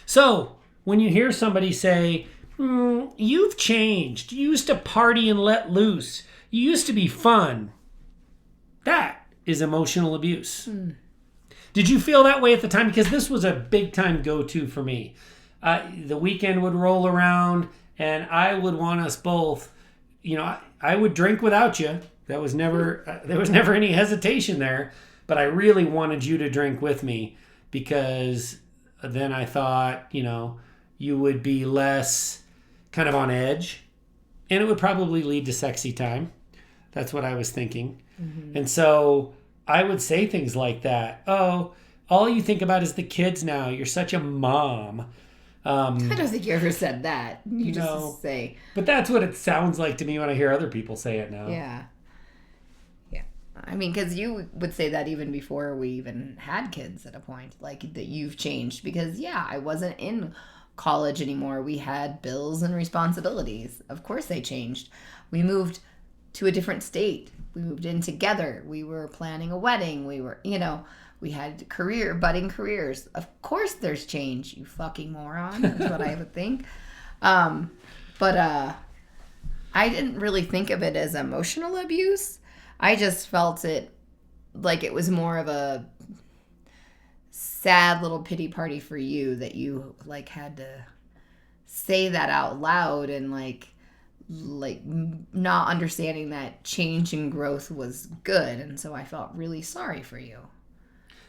So when you hear somebody say, you've changed, you used to party and let loose, you used to be fun, that is emotional abuse. Did you feel that way at the time? Because this was a big time go-to for me. The weekend would roll around and I would want us both, I would drink without you. That was never, there was never any hesitation there, but I really wanted you to drink with me because then I thought, you would be less kind of on edge and it would probably lead to sexy time. That's what I was thinking. Mm-hmm. And so I would say things like that. Oh, all you think about is the kids now. You're such a mom. I don't think you ever said that. You just say. But that's what it sounds like to me when I hear other people say it now. Yeah. Yeah. I mean, because you would say that even before we even had kids at a point, like that you've changed. Because, I wasn't in college anymore. We had bills and responsibilities. Of course they changed. We moved to a different state. We moved in together. We were planning a wedding. We were, we had budding careers. Of course there's change, you fucking moron. That's what I would think. But I didn't really think of it as emotional abuse. I just felt it like it was more of a sad little pity party for you that you like had to say that out loud and like not understanding that change and growth was good, and so I felt really sorry for you.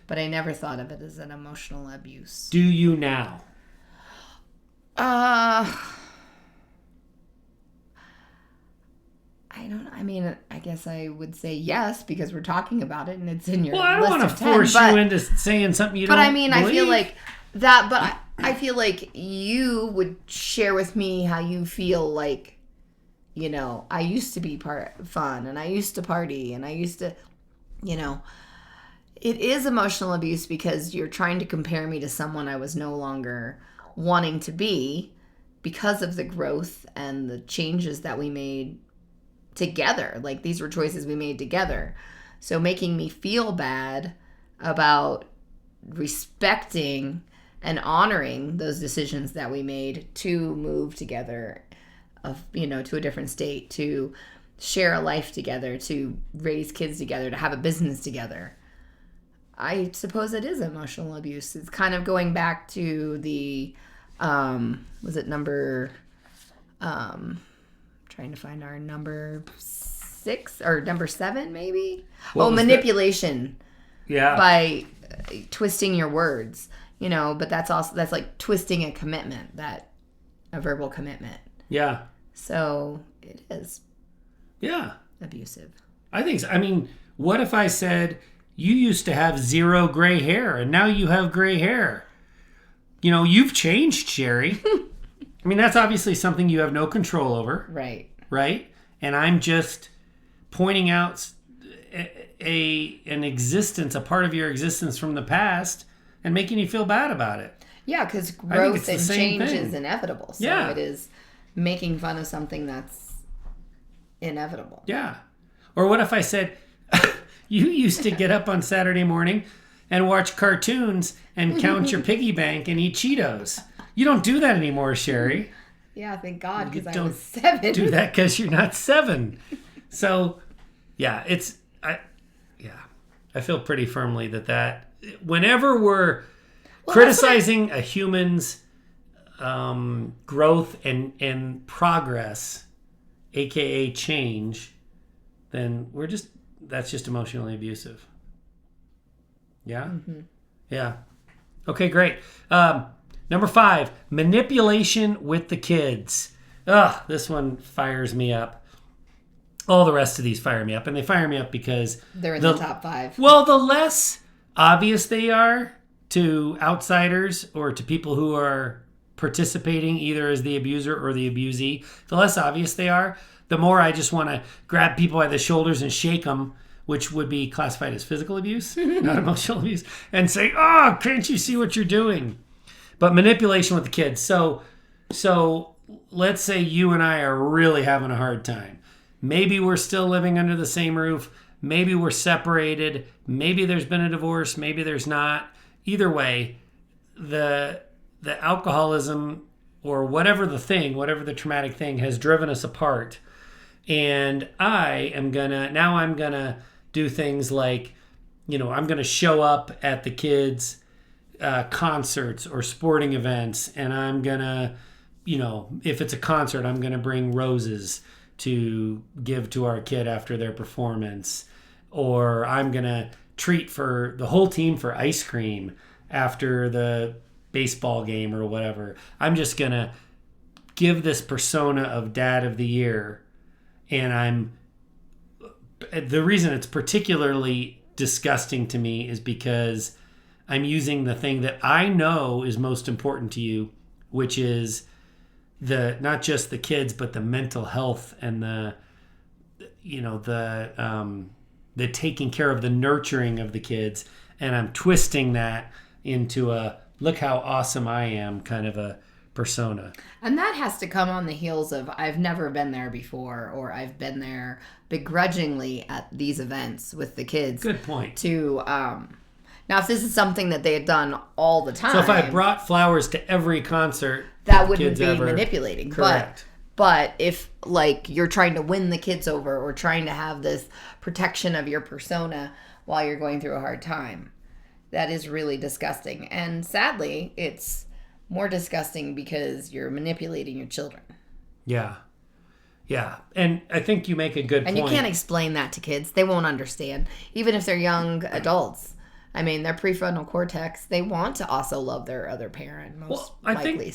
But I never thought of it as an emotional abuse. Do you now? I guess I would say yes because we're talking about it and it's in your Well, I list don't want of to 10, force you into saying something you don't believe. I feel like that, but I feel like you would share with me how you feel like, I used to be fun and I used to party and I used to, it is emotional abuse because you're trying to compare me to someone I was no longer wanting to be because of the growth and the changes that we made together. Like, these were choices we made together. So making me feel bad about respecting and honoring those decisions that we made to move together to a different state, to share a life together, to raise kids together, to have a business together. I suppose it is emotional abuse. It's kind of going back to the, was it number, trying to find our number 6 or number 7 maybe? Manipulation. Yeah. By twisting your words, but that's like twisting a commitment, a verbal commitment. Yeah. So it is. Yeah. Abusive. I think so. I mean, what if I said, you used to have 0 gray hair and now you have gray hair? You've changed, Sheri. I mean, that's obviously something you have no control over. Right. Right? And I'm just pointing out an existence, a part of your existence from the past and making you feel bad about it. Yeah, because growth and change is inevitable. So it is making fun of something that's inevitable. Yeah. Or what if I said, you used to get up on Saturday morning and watch cartoons and count your piggy bank and eat Cheetos. You don't do that anymore, Sheri. Yeah, thank God, because I was 7. Do that because you're not 7. So, yeah, I feel pretty firmly that whenever we're criticizing a human's growth and progress, aka change, then that's just emotionally abusive. Yeah? Mm-hmm. Yeah. Okay, great. Number 5, manipulation with the kids. Ugh, this one fires me up. All the rest of these fire me up, and they fire me up because they're in the top 5. Well, the less obvious they are to outsiders or to people who are participating either as the abuser or the abusee, the less obvious they are, the more I just want to grab people by the shoulders and shake them, which would be classified as physical abuse, not emotional abuse, and say, "Oh, can't you see what you're doing?" But manipulation with the kids. So let's say you and I are really having a hard time. Maybe we're still living under the same roof. Maybe we're separated. Maybe there's been a divorce. Maybe there's not. Either way, the alcoholism or whatever the traumatic thing has driven us apart. And I'm gonna do things like, I'm gonna show up at the kids' concerts or sporting events, and I'm gonna, if it's a concert, I'm gonna bring roses to give to our kid after their performance, or I'm gonna treat for the whole team for ice cream after the baseball game or whatever. I'm just gonna give this persona of dad of the year, and the reason it's particularly disgusting to me is because I'm using the thing that I know is most important to you, which is not just the kids, but the mental health and the taking care of the nurturing of the kids. And I'm twisting that into a look how awesome I am kind of a persona. And that has to come on the heels of I've never been there before, or I've been there begrudgingly at these events with the kids. Good point. Now, if this is something that they had done all the time. So if I brought flowers to every concert, that wouldn't be manipulating. Correct. But if like you're trying to win the kids over or trying to have this protection of your persona while you're going through a hard time, that is really disgusting. And sadly, it's more disgusting because you're manipulating your children. Yeah. Yeah. And I think you make a good point. And you can't explain that to kids. They won't understand. Even if they're young adults. I mean, their prefrontal cortex, they want to also love their other parent, most likely.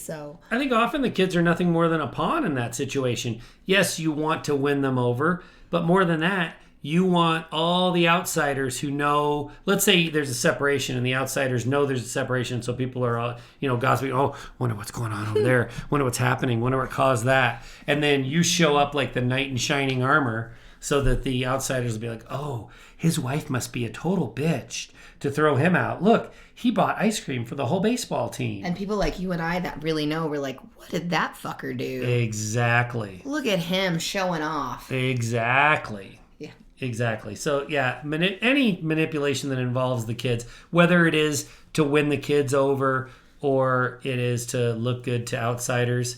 I think often the kids are nothing more than a pawn in that situation. Yes, you want to win them over, but more than that, you want all the outsiders who know, let's say there's a separation and the outsiders know there's a separation, so people are all, gossiping, oh, wonder what's going on over there, wonder what's happening, wonder what caused that. And then you show up like the knight in shining armor so that the outsiders will be like, oh, his wife must be a total bitch to throw him out. Look, he bought ice cream for the whole baseball team. And people like you and I that really know, we're like, what did that fucker do? Exactly. Look at him showing off. Exactly. Yeah. Exactly. So, yeah, any manipulation that involves the kids, whether it is to win the kids over or it is to look good to outsiders,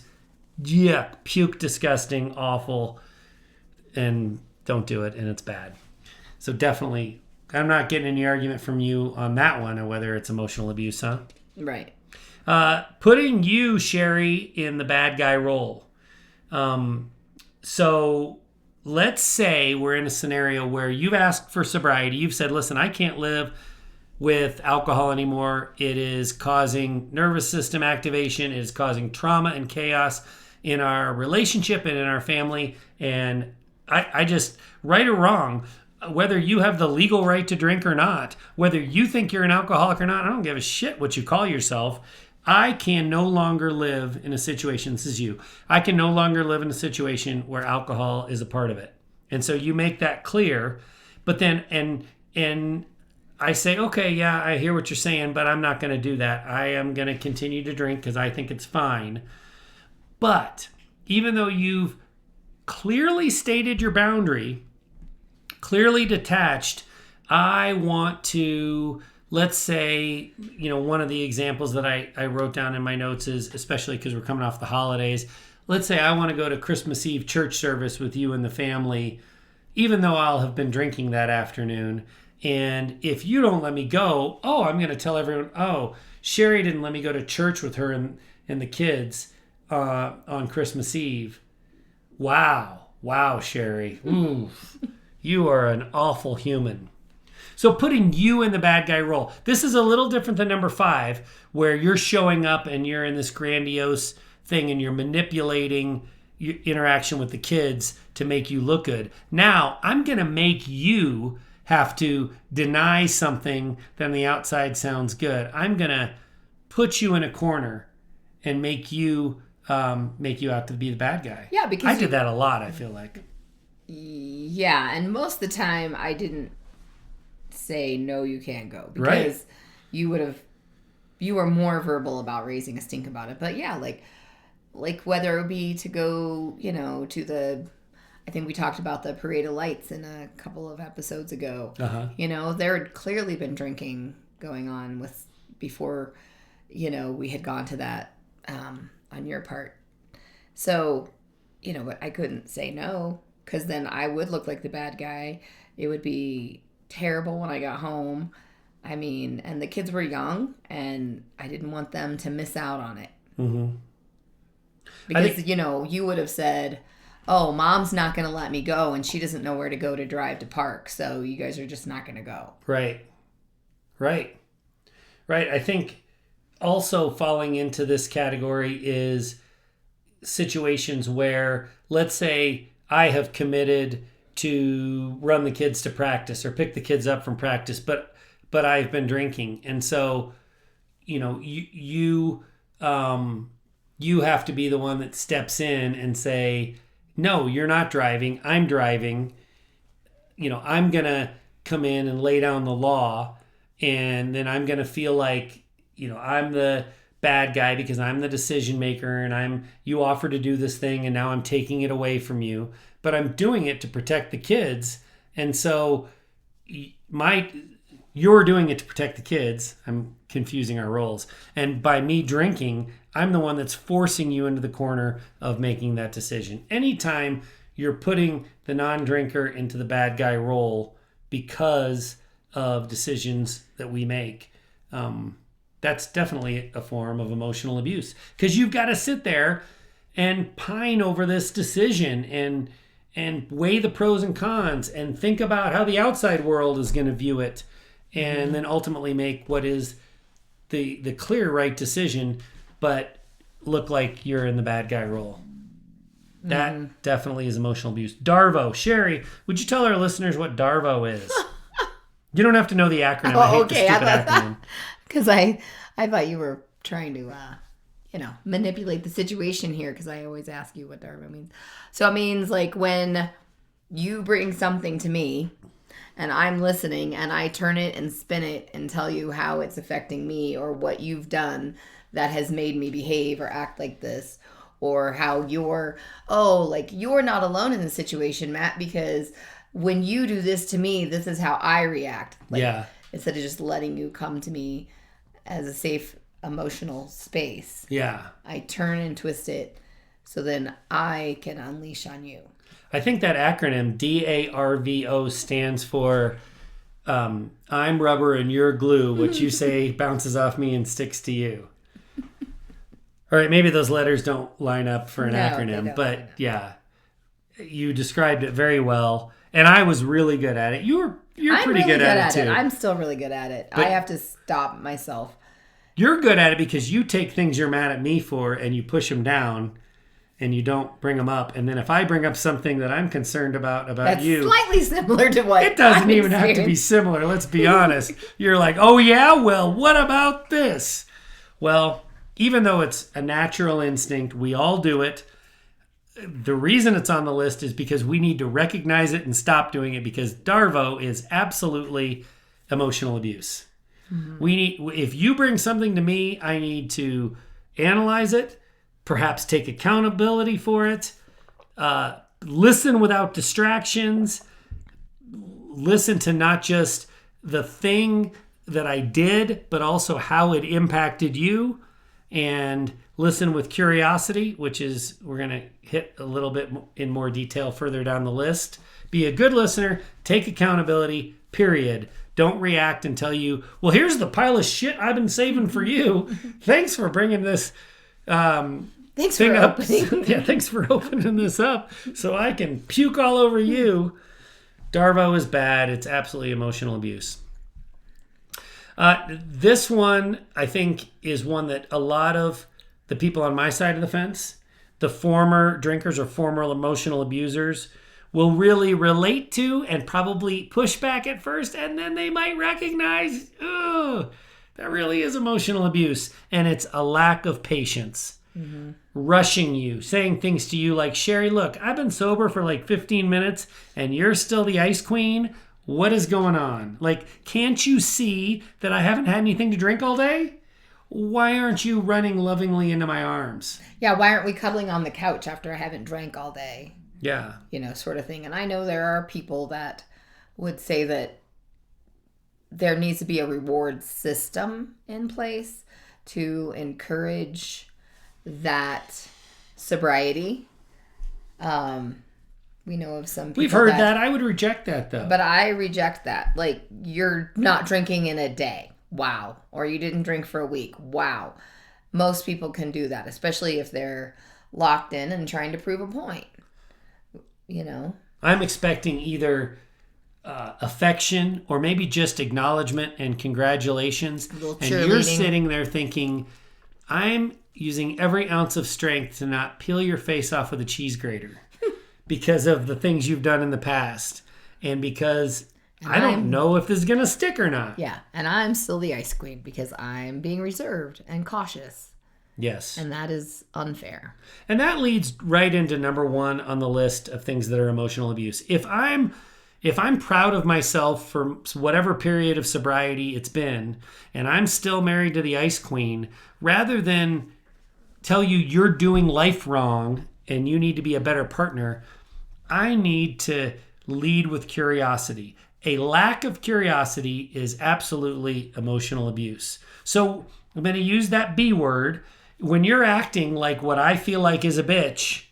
yeah, puke, disgusting, awful, and don't do it, and it's bad. So definitely, I'm not getting any argument from you on that one, or whether it's emotional abuse, huh? Right. Putting you, Sheri, in the bad guy role. So let's say we're in a scenario where you've asked for sobriety. You've said, listen, I can't live with alcohol anymore. It is causing nervous system activation. It is causing trauma and chaos in our relationship and in our family. And I just, right or wrong, whether you have the legal right to drink or not, whether you think you're an alcoholic or not, I don't give a shit what you call yourself. I can no longer live in a situation, this is you, I can no longer live in a situation where alcohol is a part of it. And so you make that clear, but then, and I say, okay, yeah, I hear what you're saying, but I'm not going to do that. I am going to continue to drink because I think it's fine. But even though you've clearly stated your boundary, clearly detached, I want to, let's say, one of the examples that I wrote down in my notes is, especially because we're coming off the holidays, let's say I want to go to Christmas Eve church service with you and the family, even though I'll have been drinking that afternoon. And if you don't let me go, I'm going to tell everyone, Sheri didn't let me go to church with her and the kids on Christmas Eve. Wow, Sheri. Ooh, you are an awful human. So putting you in the bad guy role. This is a little different than number 5, where you're showing up and you're in this grandiose thing and you're manipulating your interaction with the kids to make you look good. Now, I'm going to make you have to deny something that on the outside sounds good. I'm going to put you in a corner and make you out to be the bad guy. Yeah, because I did that a lot, I feel like. Yeah, and most of the time I didn't say no, you can't go, because you were more verbal about raising a stink about it. But yeah, like whether it be to go, to I think we talked about the Parade of Lights in a couple of episodes ago. There had clearly been drinking going on before we had gone to that on your part. So but I couldn't say no, because then I would look like the bad guy. It would be terrible when I got home. I mean, and the kids were young, and I didn't want them to miss out on it. Mm-hmm. Because, you would have said, oh, mom's not going to let me go, and she doesn't know where to go to drive to park, so you guys are just not going to go. Right. I think also falling into this category is situations where, let's say, I have committed to run the kids to practice or pick the kids up from practice, but I've been drinking. And so, you have to be the one that steps in and say, no, you're not driving. I'm driving. I'm going to come in and lay down the law, and then I'm going to feel like, I'm the bad guy because I'm the decision maker, and you offered to do this thing, and now I'm taking it away from you. But I'm doing it to protect the kids. And so you you're doing it to protect the kids. I'm confusing our roles. And by me drinking, I'm the one that's forcing you into the corner of making that decision. Anytime you're putting the non-drinker into the bad guy role because of decisions that we make, that's definitely a form of emotional abuse. Because you've got to sit there and pine over this decision and weigh the pros and cons and think about how the outside world is going to view it, and then ultimately make what is the clear right decision, but look like you're in the bad guy role. That definitely is emotional abuse. DARVO. Sheri, would you tell our listeners what DARVO is? You don't have to know the acronym. I hate the stupid acronym. Because I thought you were trying to, manipulate the situation here, because I always ask you what DARVO means. So it means like when you bring something to me and I'm listening and I turn it and spin it and tell you how it's affecting me or what you've done that has made me behave or act like this, or how you're not alone in the situation, Matt, because when you do this to me, this is how I react. Instead of just letting you come to me as a safe emotional space. Yeah. I turn and twist it so then I can unleash on you. I think that acronym DARVO stands for I'm rubber and you're glue. What you say bounces off me and sticks to you. All right, maybe those letters don't line up for an acronym, but yeah, you described it very well, and I was really good at it. You're pretty good at it too. I'm still really good at it. But I have to stop myself. You're good at it because you take things you're mad at me for and you push them down, and you don't bring them up. And then if I bring up something that I'm concerned about that's you, slightly similar to what it doesn't even have to be similar. Let's be honest. You're like, oh yeah, well, what about this? Well, even though it's a natural instinct, we all do it. The reason it's on the list is because we need to recognize it and stop doing it, because DARVO is absolutely emotional abuse. Mm-hmm. If you bring something to me, I need to analyze it, perhaps take accountability for it, listen without distractions, listen to not just the thing that I did, but also how it impacted you, and listen with curiosity, which is we're going to hit a little bit in more detail further down the list. Be a good listener, take accountability, period. Don't react and tell you, well, here's the pile of shit I've been saving for you. Thanks for bringing this thing up. Yeah, thanks for opening this up so I can puke all over you. DARVO is bad. It's absolutely emotional abuse. This one, I think, is one that a lot of the people on my side of the fence, the former drinkers or former emotional abusers, will really relate to and probably push back at first, and then they might recognize, oh, that really is emotional abuse. And it's a lack of patience. Mm-hmm. Rushing you, saying things to you like, Sheri, look, I've been sober for like 15 minutes and you're still the ice queen. What is going on? Like, can't you see that I haven't had anything to drink all day? Why aren't you running lovingly into my arms? Yeah, why aren't we cuddling on the couch after I haven't drank all day? Yeah. Sort of thing. And I know there are people that would say that there needs to be a reward system in place to encourage that sobriety. We know of some people. We've heard that. I would reject that, though. But I reject that. Like, you're not drinking in a day. Wow. Or you didn't drink for a week. Wow. Most people can do that, especially if they're locked in and trying to prove a point. I'm expecting either affection or maybe just acknowledgement and congratulations. And you're sitting there thinking, I'm using every ounce of strength to not peel your face off with a cheese grater. Because of the things you've done in the past. And because I don't know if this is going to stick or not. Yeah. And I'm still the ice queen because I'm being reserved and cautious. Yes. And that is unfair. And that leads right into number one on the list of things that are emotional abuse. If I'm proud of myself for whatever period of sobriety it's been, and I'm still married to the ice queen, rather than tell you you're doing life wrong and you need to be a better partner, I need to lead with curiosity. a lack of curiosity is absolutely emotional abuse. So I'm going to use that B word. When you're acting like what I feel like is a bitch,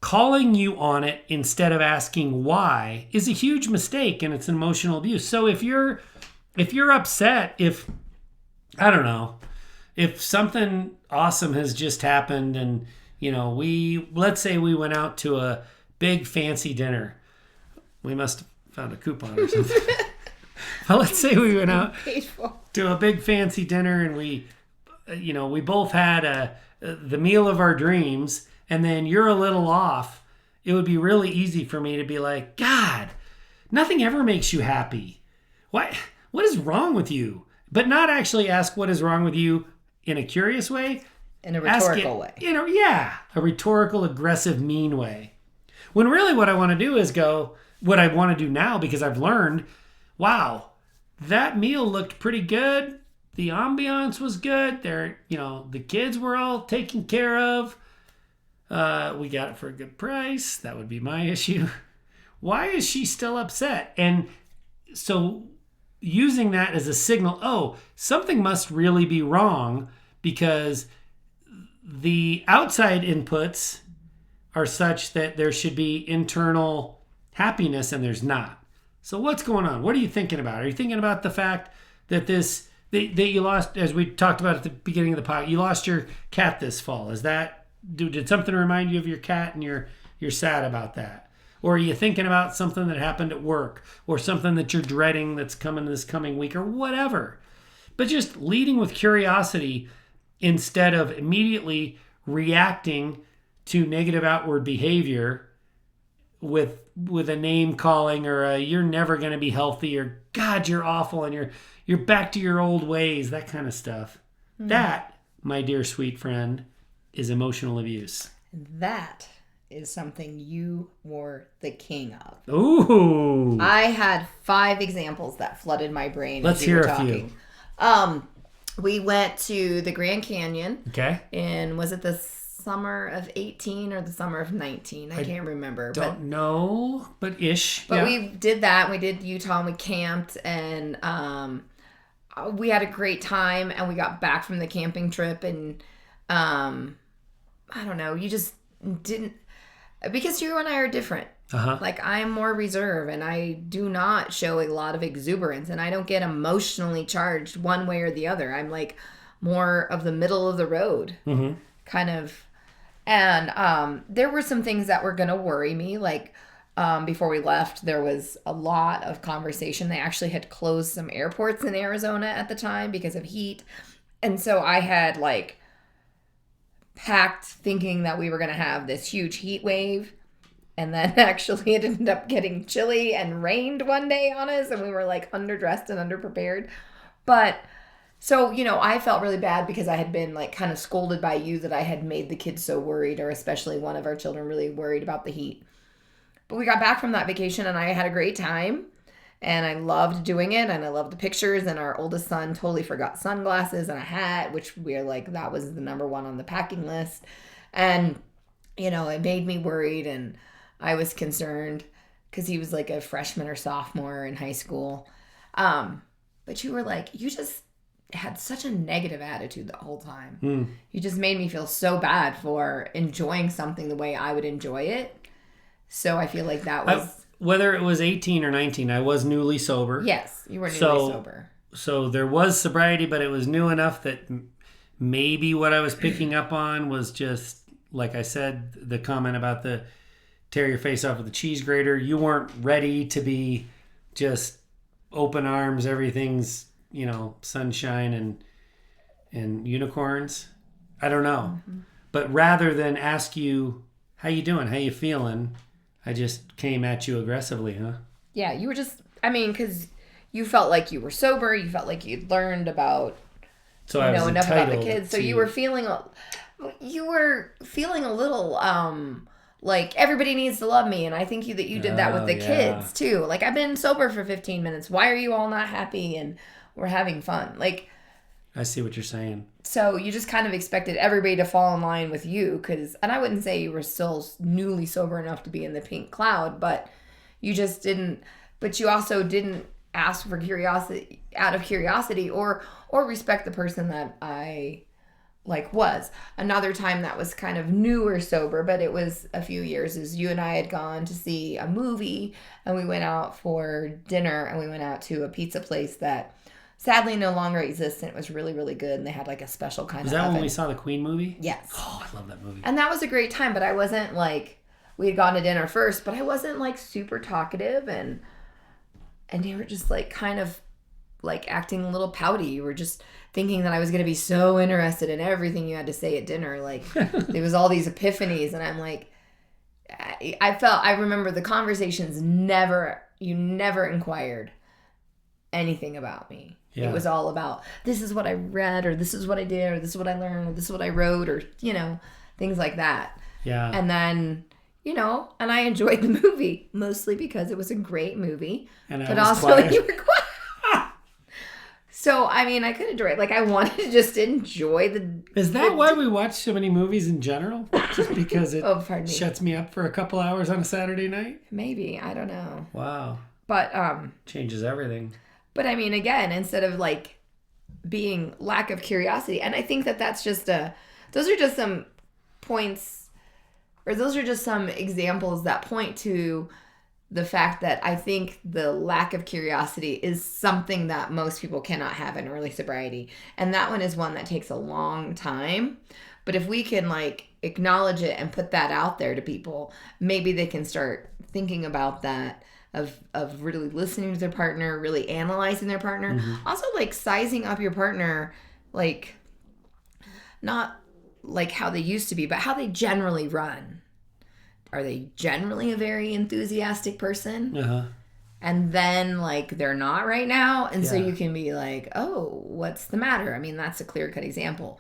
calling you on it instead of asking why is a huge mistake, and it's an emotional abuse. So if you're upset, if I don't know, if something awesome has just happened and let's say we went out to a big fancy dinner. We must have found a coupon or something. But let's say we went out to a big fancy dinner and we both had the meal of our dreams, and then you're a little off. It would be really easy for me to be like, God, nothing ever makes you happy. What is wrong with you? But not actually ask what is wrong with you in a curious way. In a rhetorical way. A rhetorical, aggressive, mean way. When really what I want to do is what I want to do now, because I've learned, wow, that meal looked pretty good. The ambiance was good. The kids were all taken care of. We got it for a good price. That would be my issue. Why is she still upset? And so using that as a signal, something must really be wrong, because the outside inputs are such that there should be internal happiness, and there's not. So what's going on? What are you thinking about? Are you thinking about the fact that that you lost, as we talked about at the beginning of the podcast, you lost your cat this fall? Did something remind you of your cat and you're sad about that? Or are you thinking about something that happened at work, or something that you're dreading that's coming this coming week, or whatever? But just leading with curiosity instead of immediately reacting to negative outward behavior with a name calling, or you're never going to be healthy, or God, you're awful, and you're back to your old ways, that kind of stuff. That, my dear sweet friend, is emotional abuse. That is something you were the king of. Ooh. I had 5 examples that flooded my brain. Let's hear a few. We went to the Grand Canyon. Okay. And was it the summer of 18 or the summer of 19? I can't remember. Don't know, but ish. But we did that. We did Utah, and we camped, and we had a great time, and we got back from the camping trip, and I don't know, you just didn't, because you and I are different. Like, I'm more reserved, and I do not show a lot of exuberance, and I don't get emotionally charged one way or the other. I'm like more of the middle of the road kind of. And there were some things that were going to worry me. Like, before we left, there was a lot of conversation. They actually had closed some airports in Arizona at the time because of heat. And so I had packed thinking that we were going to have this huge heat wave. And then actually it ended up getting chilly and rained one day on us, and we were underdressed and underprepared. But so, I felt really bad because I had been kind of scolded by you that I had made the kids so worried, or especially one of our children really worried about the heat. But we got back from that vacation, and I had a great time, and I loved doing it, and I loved the pictures, and our oldest son totally forgot sunglasses and a hat, which we're that was the number 1 on the packing list. And, it made me worried, and I was concerned because he was a freshman or sophomore in high school. But you were you just had such a negative attitude the whole time. You just made me feel so bad for enjoying something the way I would enjoy it. So I feel like that was... Whether it was 18 or 19, I was newly sober. Yes, you were newly sober. So there was sobriety, but it was new enough that maybe what I was picking up on was just, like I said, the comment about the tear your face off with a cheese grater. You weren't ready to be just open arms, everything's, sunshine and unicorns. I don't know. But rather than ask you, how you doing? How you feeling? I just came at you aggressively, huh? Yeah, you were just, because you felt like you were sober. You felt like you'd learned about, enough about the kids. So you were feeling a little, everybody needs to love me. And I think that you did that with the kids too. I've been sober for 15 minutes. Why are you all not happy? And we're having fun. I see what you're saying. So you just kind of expected everybody to fall in line with you. And I wouldn't say you were still newly sober enough to be in the pink cloud, but you just didn't but you also didn't ask for curiosity out of curiosity or respect the person that I was. Another time that was kind of newer sober, but it was a few years, is you and I had gone to see a movie and we went out for dinner and we went out to a pizza place that sadly no longer exists, and it was really, really good, and they had like a special kind of oven. Was that when we saw the Queen movie? Yes. Oh, I love that movie. And that was a great time, but I wasn't we had gone to dinner first, but I wasn't super talkative, and they were just kind of acting a little pouty. You were just thinking that I was going to be so interested in everything you had to say at dinner. There was all these epiphanies, and I'm I remember the conversations you never inquired anything about me. Yeah. It was all about, this is what I read, or this is what I did, or this is what I learned, or this is what I wrote, or, things like that. Yeah. And then, and I enjoyed the movie, mostly because it was a great movie. But also quiet. You were quiet. So, I could enjoy it. I wanted to just enjoy the... Is that why we watch so many movies in general? Just because it shuts me up for a couple hours on a Saturday night? Maybe. I don't know. Wow. But, changes everything. But, again, instead of, being lack of curiosity, and I think that's just those are just some points, or those are just some examples that point to the fact that I think the lack of curiosity is something that most people cannot have in early sobriety. And that one is one that takes a long time. But if we can acknowledge it and put that out there to people, maybe they can start thinking about that, of really listening to their partner, really analyzing their partner. Mm-hmm. Also sizing up your partner, not how they used to be, but how they generally run. Are they generally a very enthusiastic person? Uh-huh. And then, they're not right now. And so you can be oh, what's the matter? That's a clear-cut example.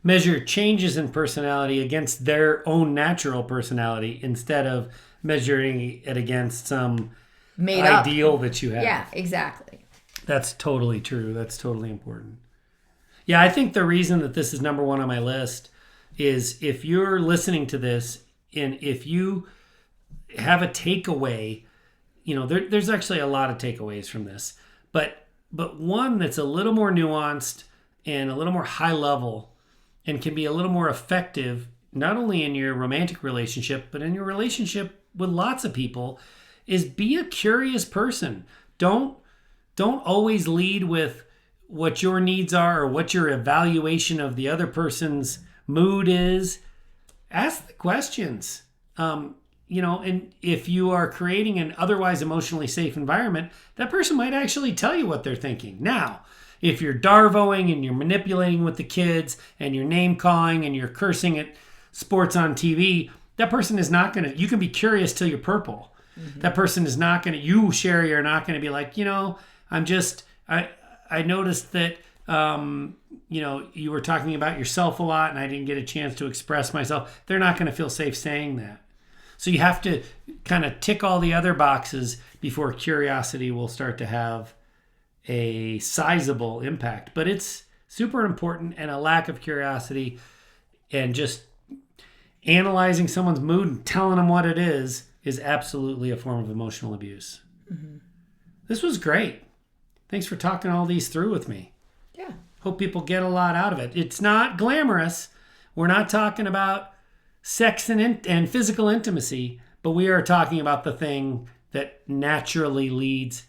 Measure changes in personality against their own natural personality instead of measuring it against some made ideal up that you have. Yeah, exactly. That's totally true. That's totally important. Yeah, I think the reason that this is number one on my list is if you're listening to this and if you have a takeaway, there's actually a lot of takeaways from this, but one that's a little more nuanced and a little more high level and can be a little more effective, not only in your romantic relationship, but in your relationship with lots of people, is be a curious person. Don't always lead with what your needs are or what your evaluation of the other person's mood is. Ask the questions. And if you are creating an otherwise emotionally safe environment, that person might actually tell you what they're thinking. Now, if you're darvoing and you're manipulating with the kids and you're name calling and you're cursing at sports on TV, that person is not going to, you can be curious till you're purple. Mm-hmm. That person is not going to, you, Sheri, are not going to be I noticed that, you were talking about yourself a lot and I didn't get a chance to express myself. They're not going to feel safe saying that. So you have to kind of tick all the other boxes before curiosity will start to have a sizable impact. But it's super important, and a lack of curiosity and just analyzing someone's mood and telling them what it is absolutely a form of emotional abuse. Mm-hmm. This was great. Thanks for talking all these through with me. Yeah. Hope people get a lot out of it. It's not glamorous. We're not talking about sex and physical intimacy, but we are talking about the thing that naturally leads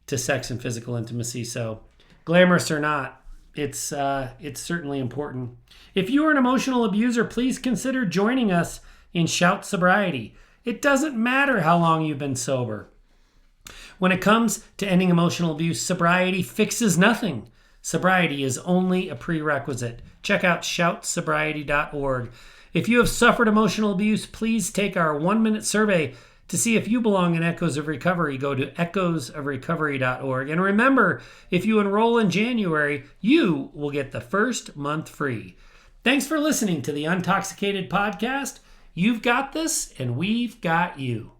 to sex and physical intimacy. So glamorous or not, it's certainly important. If you are an emotional abuser, please consider joining us in SHOUT Sobriety. It doesn't matter how long you've been sober. When it comes to ending emotional abuse, sobriety fixes nothing. Sobriety is only a prerequisite. Check out shoutsobriety.org. If you have suffered emotional abuse, please take our 1-minute survey to see if you belong in Echoes of Recovery. Go to echoesofrecovery.org. And remember, if you enroll in January, you will get the first month free. Thanks for listening to the Untoxicated Podcast. You've got this, and we've got you.